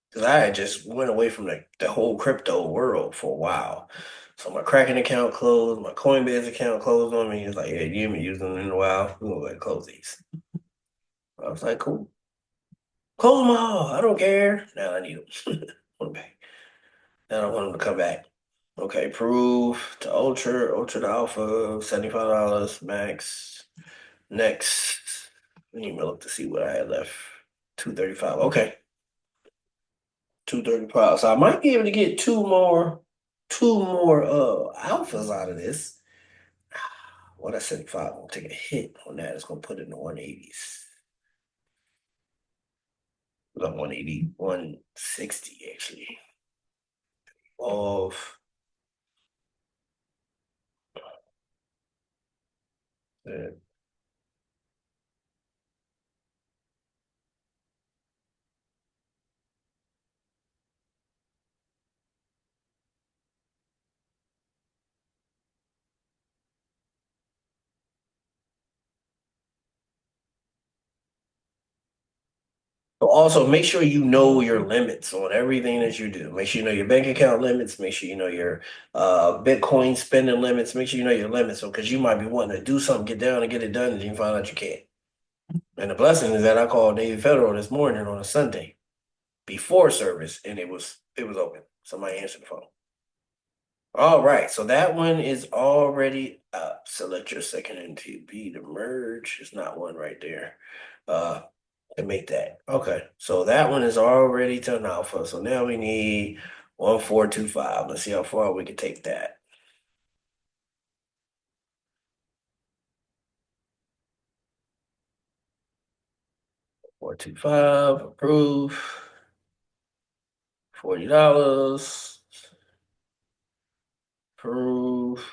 Because I had just went away from the whole crypto world for a while. So my Kraken account closed, my Coinbase account closed on me. It's like, hey, you haven't used them in a while. We're gonna go ahead and close these. I was like, cool. Close them all. I don't care. Now I need them. Want them back. I don't want them to come back. Okay, proof to ultra to alpha, $75 max. Next. Let me look to see what I had left. 235. Okay. 235. So I might be able to get two more alphas out of this. What I said, if I'm gonna take a hit on that, it's gonna put it in the 180s. About 180, 160 actually. Of uh, also, make sure you know your limits on everything that you do. Make sure you know your bank account limits. Make sure you know your Bitcoin spending limits. Make sure you know your limits because you might be wanting to do something, get down and get it done, and you find out you can't. And the blessing is that I called Navy Federal this morning on a Sunday before service, and it was open. Somebody answered the phone. All right, so that one is already up. Select your second NTP to merge. It's not one right there. Uh, to make that. Okay, so that one is already to an alpha. So now we need 1425. Let's see how far we can take that. 425, approve. $40. Approve.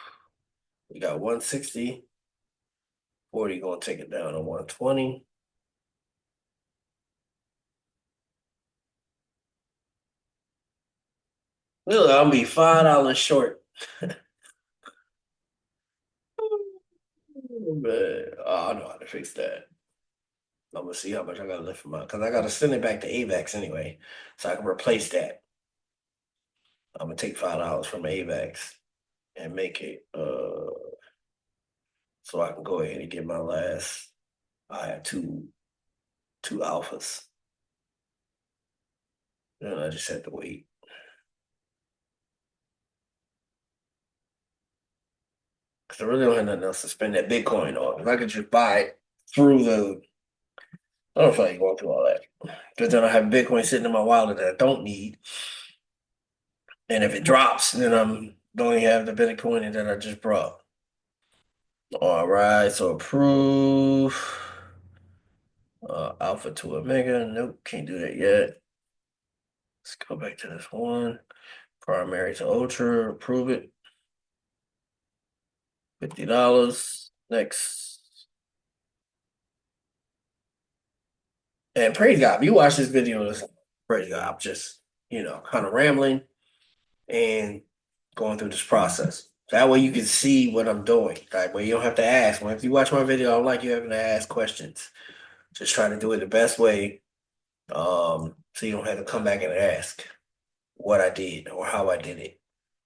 We got 160. 40 gonna take it down to 120. Look, I'll be $5 short. But I know how to fix that. I'm gonna see how much I gotta left for mine because I gotta send it back to AVAX anyway, so I can replace that. I'm gonna take $5 from AVAX and make it so I can go ahead and get my last. I have two alphas, and I just had to wait because I really don't have nothing else to spend that Bitcoin on. If I could just buy it through the, I don't feel like going through all that because then I have Bitcoin sitting in my wallet that I don't need, and if it drops, then I'm don't even have the Bitcoin that I just brought. All right, so approve. Alpha to Omega. Nope, can't do that yet. Let's go back to this one. Primary to Ultra. Approve it. $50. Next. And praise God. If you watch this video, praise God. I'm just, kind of rambling and going through this process. That way you can see what I'm doing. Right? Where you don't have to ask. When if you watch my video, I don't like you having to ask questions. Just trying to do it the best way. So you don't have to come back and ask what I did or how I did it,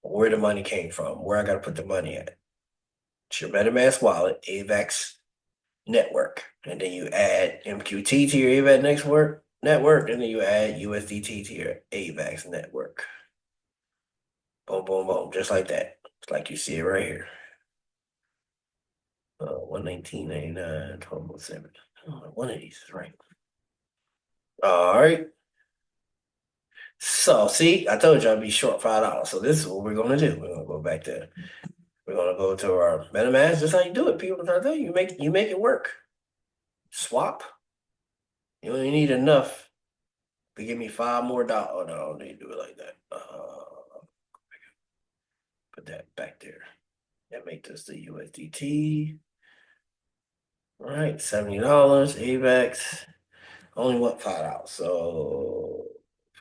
or where the money came from, where I got to put the money at. It's your MetaMask wallet, AVAX network, and then you add MQT to your AVAX network, and then you add USDT to your AVAX network. Boom, boom, boom, just like that. It's like you see it right here. 119.99, 1207. One of these is right. All right. So see, I told you I'd be short $5. So this is what we're gonna do. We're gonna go back to we're gonna go to our MetaMask. That's how you do it. People try to tell you, you make it work. Swap. You only need enough to give me $5 more. Oh, no, I don't need to do it like that. Put that back there. That make this the USDT. All right, $70. AVAX. Only what $5. So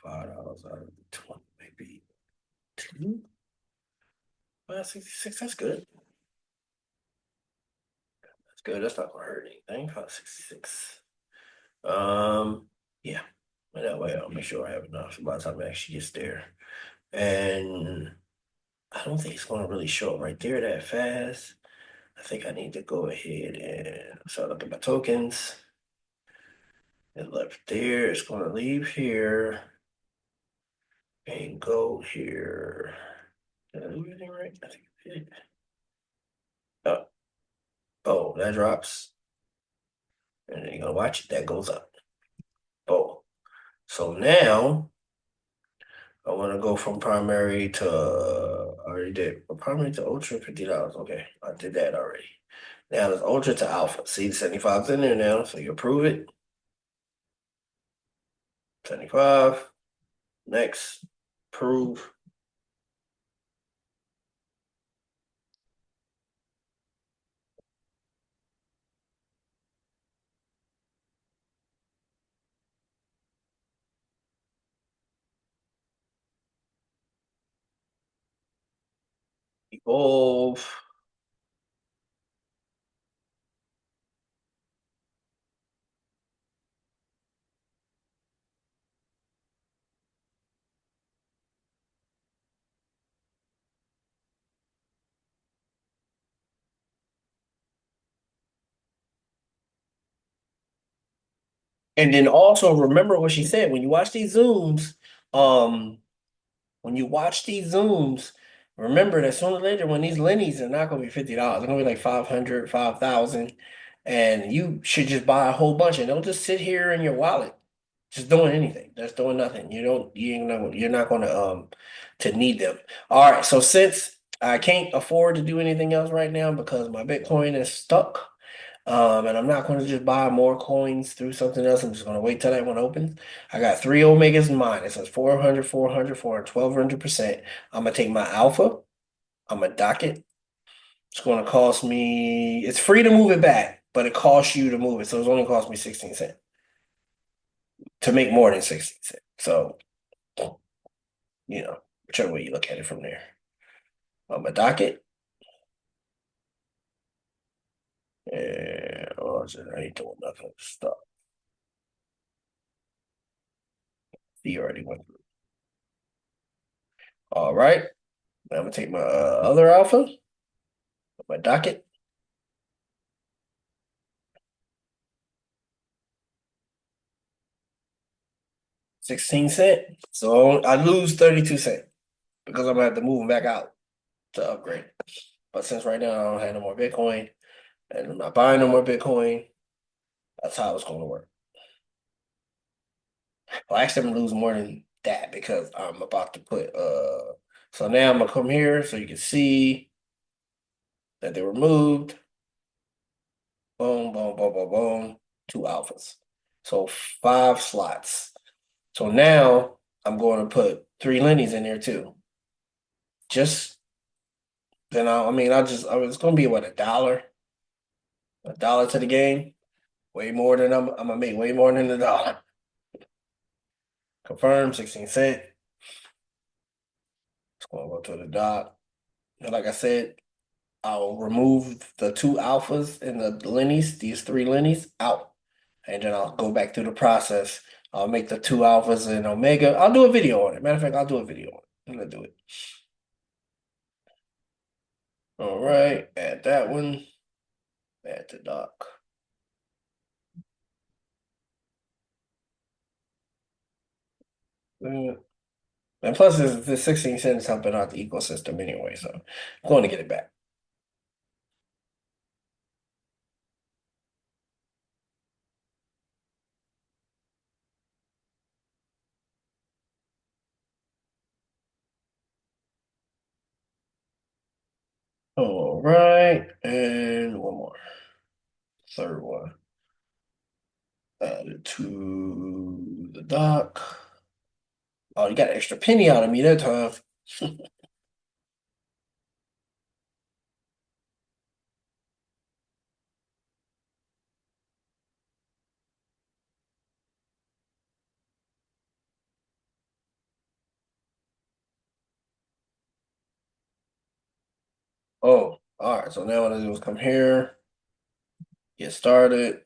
$5 out of the 20, maybe two. 566. That's good. That's good. That's not gonna hurt anything. 566. Um, yeah. And that way I'll make sure I have enough by the time it actually gets there. And I don't think it's gonna really show up right there that fast. I think I need to go ahead and start looking at my tokens. It left there. It's gonna leave here and go here. Did I do anything right? I think I did. Oh, oh, that drops. And then you're gonna watch it. That goes up. Oh, so now I want to go from primary to I already did primary to ultra $50. Okay, I did that already. Now there's ultra to alpha. See the 75's in there now, so you approve it. 75. Next, prove. Evolve. And then also remember what she said when you watch these zooms, um, when you watch these zooms, remember that sooner or later when these Lennies are not gonna be $50, they're gonna be like 500, 5,000, and you should just buy a whole bunch and they'll just sit here in your wallet, just doing anything, just doing nothing. You're not gonna to need them. All right, so since I can't afford to do anything else right now because my Bitcoin is stuck. And I'm not going to just buy more coins through something else. I'm just going to wait till that one opens. I got three Omegas in mine. It says 400, 400, 400, 1200%. I'm going to take my alpha. I'm going to dock it. It's going to cost me, it's free to move it back, but it costs you to move it. So it's only cost me 16 cents to make more than 16 cents. So, whichever way you look at it from there. I'm going to dock it. And I ain't doing nothing. Stop. He already went through. All right. Now I'm going to take my other alpha. My docket, 16 cent. So I lose 32 cent because I'm gonna have to move them back out to upgrade. But since right now I don't have no more Bitcoin and I'm not buying no more Bitcoin, that's how it's gonna work. Well, actually I'm gonna lose more than that because I'm about to put so now I'm gonna come here so you can see that they were moved. Boom, boom, boom, boom, boom. Two alphas. So 5 slots. So now I'm going to put three Lennies in there too. Just then it's gonna be what, a dollar to the game. Way more than I'm gonna make way more than a dollar. Confirm 16 cent. It's gonna go to the dot. And like I said, I'll remove the two alphas and the Lennies, these three Lennies out. And then I'll go back through the process. I'll make the two alphas and Omega. I'll do a video on it. Matter of fact, I'll do a video on it. I'm gonna do it. All right, add that one. Add the doc. Uh, And plus, the 16 cents helping out the ecosystem anyway, so I'm going to get it back. All right, and one more. Third one. Add it to the dock. Oh, you got an extra penny out of me that time. Oh, all right. So now what I do is come here, get started,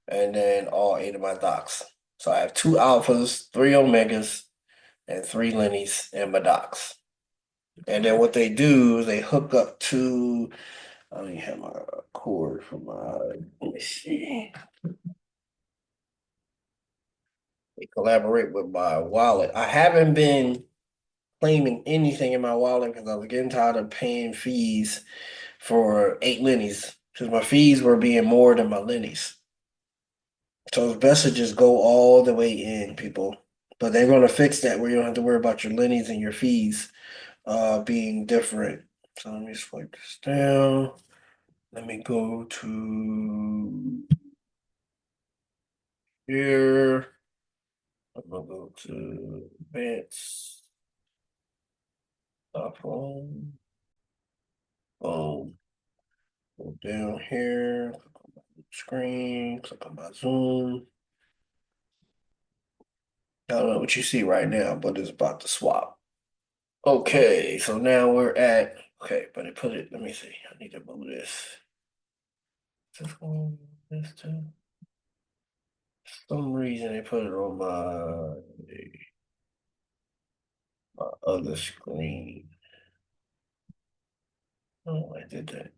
and then all eight of my docks. So I have two alphas, three omegas, and three Lennies in my docks. And then what they do is they hook up to, I don't even have my cord for my, let me see. They collaborate with my wallet. I haven't been claiming anything in my wallet because I was getting tired of paying fees for eight Lennies because my fees were being more than my Lennies. So it's best to just go all the way in, people. But they're going to fix that where you don't have to worry about your Lennies and your fees being different. So let me swipe this down. Let me go to here. I'm gonna go to advanced phone. Boom. Go down here. Click on my screen. Click on my Zoom. I don't know what you see right now, but it's about to swap. Okay, so now we're at okay, but it put it. Let me see. I need to move this. This one, this too. Some reason they put it on my other screen. Oh, I did that.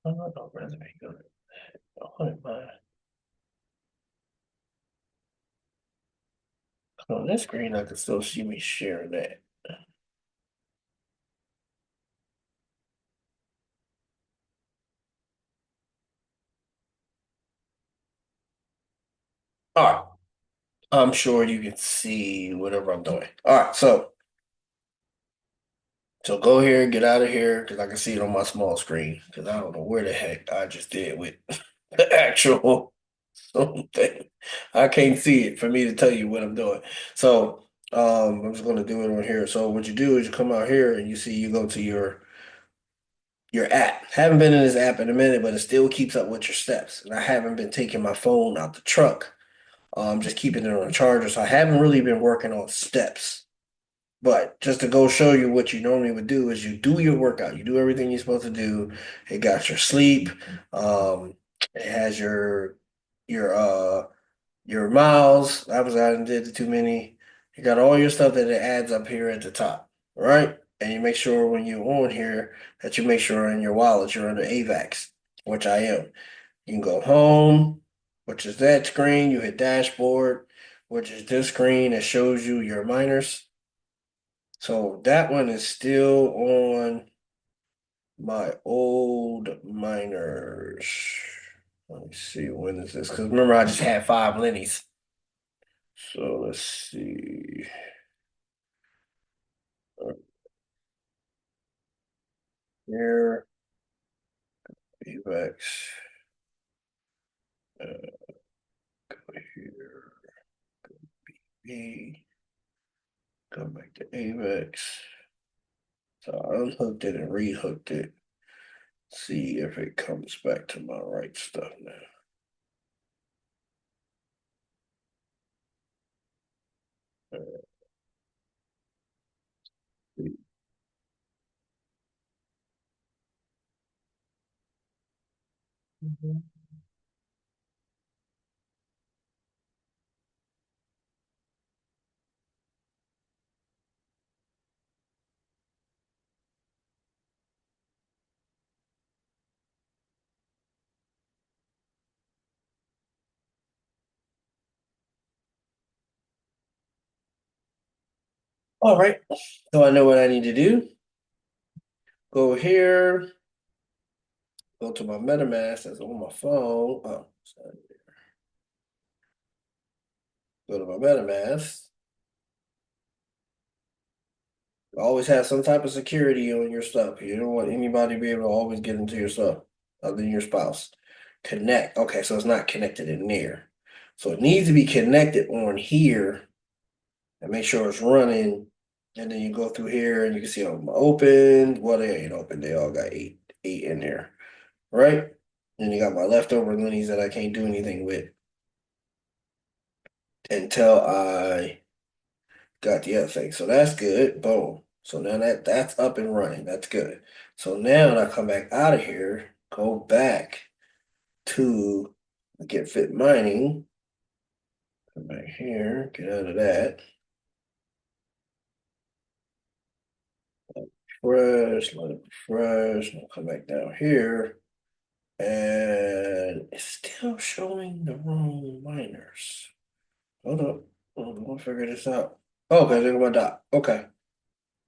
Oh, no, resume good. Oh, my. On this screen, I can still see me sharing that. All right. I'm sure you can see whatever I'm doing. All right, so go here, get out of here, because I can see it on my small screen. Because I don't know where the heck I just did with the actual thing. I can't see it for me to tell you what I'm doing. So I'm just gonna do it on here. So what you do is you come out here and you see you go to your app. Haven't been in this app in a minute, but it still keeps up with your steps. And I haven't been taking my phone out the truck. Just keeping it on a charger. So I haven't really been working on steps. But just to go show you what you normally would do is you do your workout. You do everything you're supposed to do. It got your sleep. It has your miles. I did too many. You got all your stuff that it adds up here at the top, right? And you make sure when you're on here that you make sure in your wallet you're under AVAX, which I am. You can go home, which is that screen. You hit dashboard, which is this screen that shows you your miners. So that one is still on my old miners. Let me see, when is this? Because remember, I just had five Lennies. So let's see. Here, AVAX. Go here, B. Go back to AVAX. So I unhooked it and rehooked it. See if it comes back to my right stuff now. Mhm. All right. So I know what I need to do. Go here, go to my MetaMask that's on my phone. Oh, sorry. Go to my MetaMask. Always have some type of security on your stuff. You don't want anybody to be able to always get into your stuff other than your spouse. Connect. Okay, so it's not connected in there. So it needs to be connected on here and make sure it's running. And then you go through here and you can see them open. Well, they ain't open. They all got eight in there, right? Then you got my leftover loonies that I can't do anything with until I got the other thing. So that's good. Boom. So now that's up and running. That's good. So now when I come back out of here, go back to GetFit Mining. Come back here, get out of that. Fresh, let it be fresh. I'll come back down here. And it's still showing the wrong miners. Hold up. I'm gonna figure this out. Okay, look at my dot. Okay.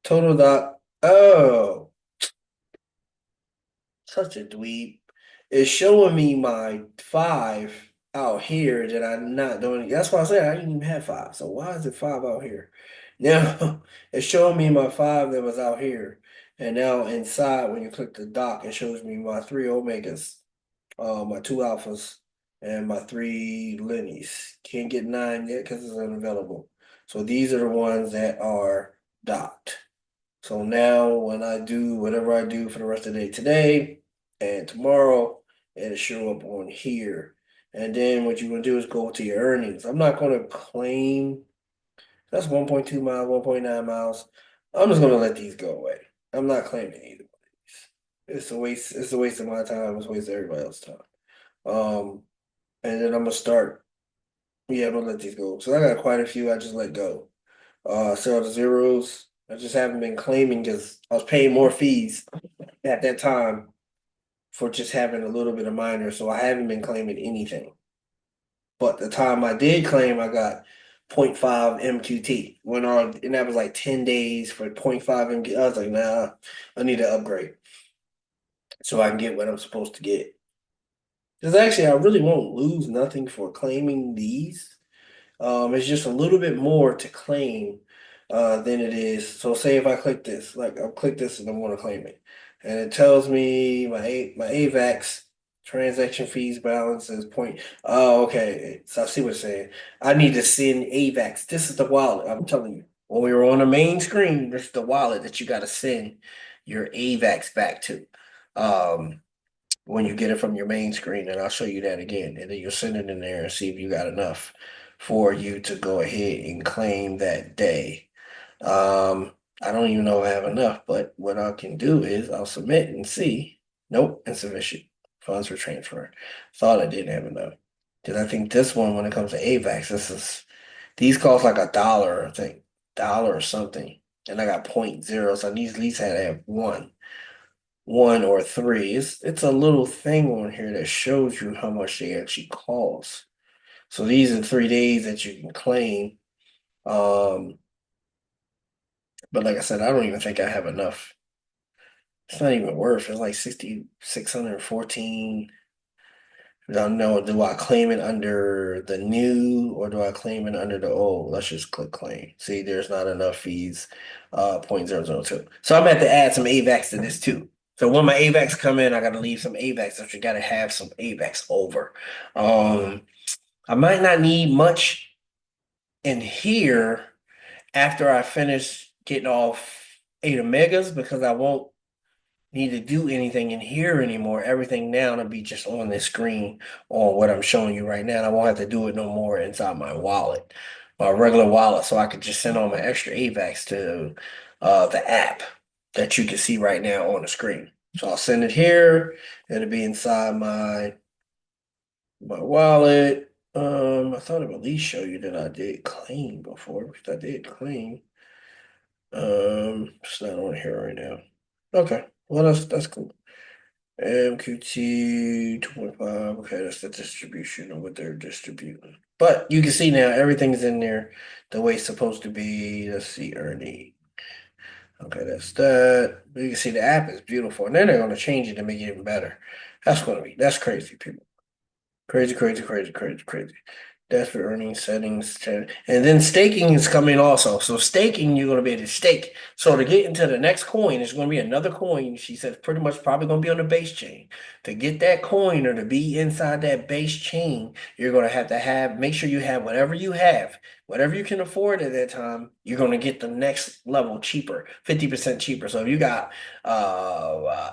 Total dot. Oh. Such a dweeb. It's showing me my five out here that I'm not doing. That's why I said I didn't even have five. So why is it five out here? Now it's showing me my five that was out here. And now inside, when you click the dock, it shows me my three omegas, my two alphas, and my three linnies. Can't get nine yet because it's unavailable. So these are the ones that are docked. So now when I do whatever I do for the rest of the day today and tomorrow, it'll show up on here. And then what you're gonna do is go to your earnings. I'm not gonna claim that's 1.2 miles, 1.9 miles. I'm just gonna let these go away. I'm not claiming either one of these. It's a waste of my time, it's a waste of everybody else's time. Um, and then I'm gonna start, yeah, I'm gonna let these go. So I got quite a few I just let go. Sell the zeros. I just haven't been claiming because I was paying more fees at that time for just having a little bit of minor, so I haven't been claiming anything. But the time I did claim, I got zero point 0.5 MQT. Went on, and that was like 10 days for zero point 0.5 MQT. I was like, nah, I need to upgrade so I can get what I'm supposed to get. Because actually, I really won't lose nothing for claiming these. It's just a little bit more to claim than it is. So say if I click this, like I'll click this and I want to claim it. And it tells me my AVAX transaction fees balance is point. Oh, okay. So I see what it's saying. I need to send AVAX. This is the wallet. I'm telling you. When we were on the main screen, this is the wallet that you got to send your AVAX back to. Um, when you get it from your main screen, and I'll show you that again. And then you'll send it in there and see if you got enough for you to go ahead and claim that day. I don't even know if I have enough, but what I can do is I'll submit and see. Nope, insufficient. Funds were transferred. Thought I didn't have enough. Because I think this one, when it comes to AVAX, these cost like $1, I think, dollar or something. And I got point zero, so these at least had to have one or three. It's a little thing on here that shows you how much they actually cost. So these are 3 days that you can claim. Um, but like I said, I don't even think I have enough. It's not even worth. It's like 614. I don't know. Do I claim it under the new or do I claim it under the old? Let's just click claim. See, there's not enough fees. 0.002. So I'm gonna have to add some AVAX to this too. So when my AVAX come in, I gotta leave some AVAX, but you gotta have some AVAX over. Um, I might not need much in here after I finish getting off 8 Omegas because I won't need to do anything in here anymore. Everything now will be just on this screen on what I'm showing you right now. And I won't have to do it no more inside my wallet, my regular wallet. So I could just send all my extra AVAX to the app that you can see right now on the screen. So I'll send it here. It'll be inside my wallet. I thought it would at least show you that I did claim before, because I did claim. It's not on here right now. Okay, well that's cool. MQT 2.5. Okay, that's the distribution of what they're distributing. But you can see now everything's in there the way it's supposed to be. Let's see, earning. Okay, that's that. You can see the app is beautiful. And then they're gonna change it to make it even better. That's crazy, people. Crazy, crazy, crazy, crazy, crazy. That's for earning settings. And then staking is coming also. So staking, you're going to be able to stake. So to get into the next coin, it's going to be another coin. She says pretty much probably going to be on the base chain. To get that coin or to be inside that base chain, you're going to have, make sure you have whatever you can afford at that time, you're going to get the next level cheaper, 50% cheaper. So if you got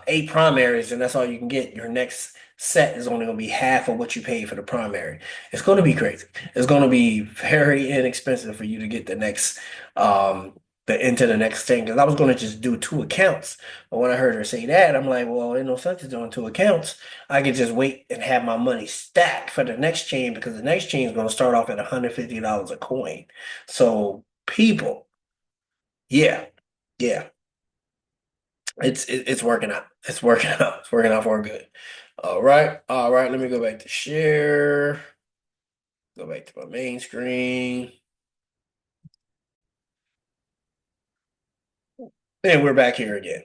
8 primaries and that's all you can get, your next set is only going to be half of what you paid for the primary. It's going to be crazy. It's going to be very inexpensive for you to get the next into the next thing. Because I was going to just do 2 accounts, but when I heard her say that, I'm like, well, ain't no sense in doing 2 accounts. I could just wait and have my money stacked for the next chain because the next chain is going to start off at $150 a coin. So people, yeah, yeah, it's working out. It's working out. It's working out for good. All right. Let me go back to share. Go back to my main screen. And we're back here again.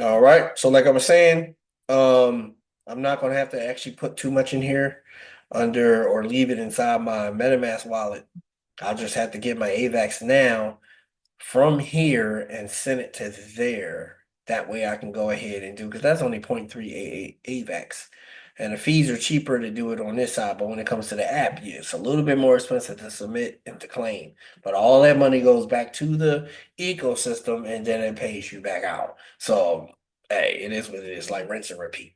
All right. So like I was saying, I'm not gonna have to actually put too much in here under or leave it inside my MetaMask wallet. I'll just have to get my AVAX now from here and send it to there. That way I can go ahead and do because that's only 0.38 AVAX. And the fees are cheaper to do it on this side, but when it comes to the app, yeah, it's a little bit more expensive to submit and to claim. But all that money goes back to the ecosystem and then it pays you back out. So hey, it is what it is, like rinse and repeat.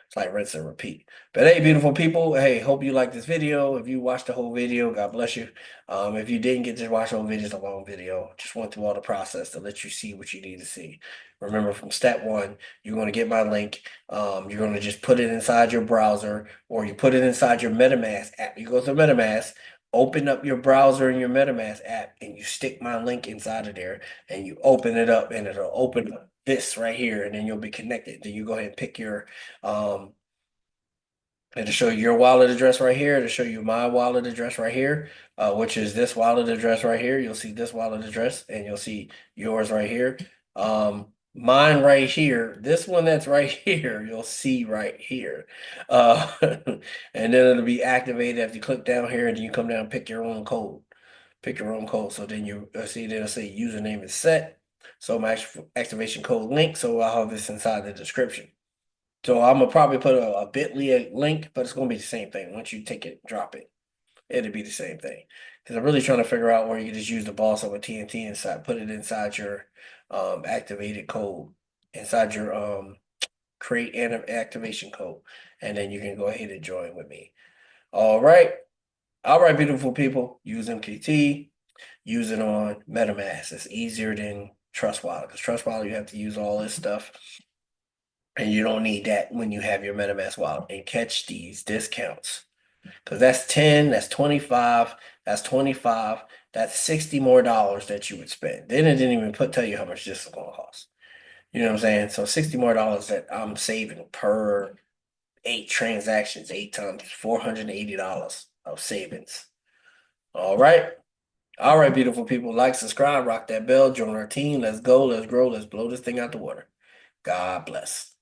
It's like rinse and repeat. But hey, beautiful people, hey, hope you like this video. If you watched the whole video, God bless you. If you didn't get to watch the whole video, it's a long video. Just went through all the process to let you see what you need to see. Remember, from step one, you're going to get my link. You're going to just put it inside your browser or you put it inside your MetaMask app. You go to MetaMask, open up your browser in your MetaMask app, and you stick my link inside of there and you open it up and it'll open up this right here and then you'll be connected. Then you go ahead and pick your um, it'll show you your wallet address right here. It'll show you my wallet address right here, which is this wallet address right here. You'll see this wallet address and you'll see yours right here. Mine right here, this one that's right here, you'll see right here. And then it'll be activated after you click down here and then you come down and pick your own code. Pick your own code. So then you see, then it'll say username is set. So my activation code link. So I'll have this inside the description. So I'm gonna probably put a bit.ly link, but it's gonna be the same thing. Once you take it, drop it, it'll be the same thing. Because I'm really trying to figure out where you can just use the boss of a TNT inside, put it inside your activated code, inside your create and activation code, and then you can go ahead and join with me. All right, all right, beautiful people. Use MQT, use it on MetaMask. It's easier than Trust Wallet because Trust Wallet you have to use all this stuff. And you don't need that when you have your MetaMask wallet and catch these discounts. Because that's 10, that's 25, that's 25, that's 60 more dollars that you would spend. Then it didn't even tell you how much this is gonna cost. You know what I'm saying? So 60 more dollars that I'm saving per 8 transactions, 8 times $480 of savings. All right. All right, beautiful people. Like, subscribe, rock that bell, join our team. Let's go, let's grow, let's blow this thing out the water. God bless.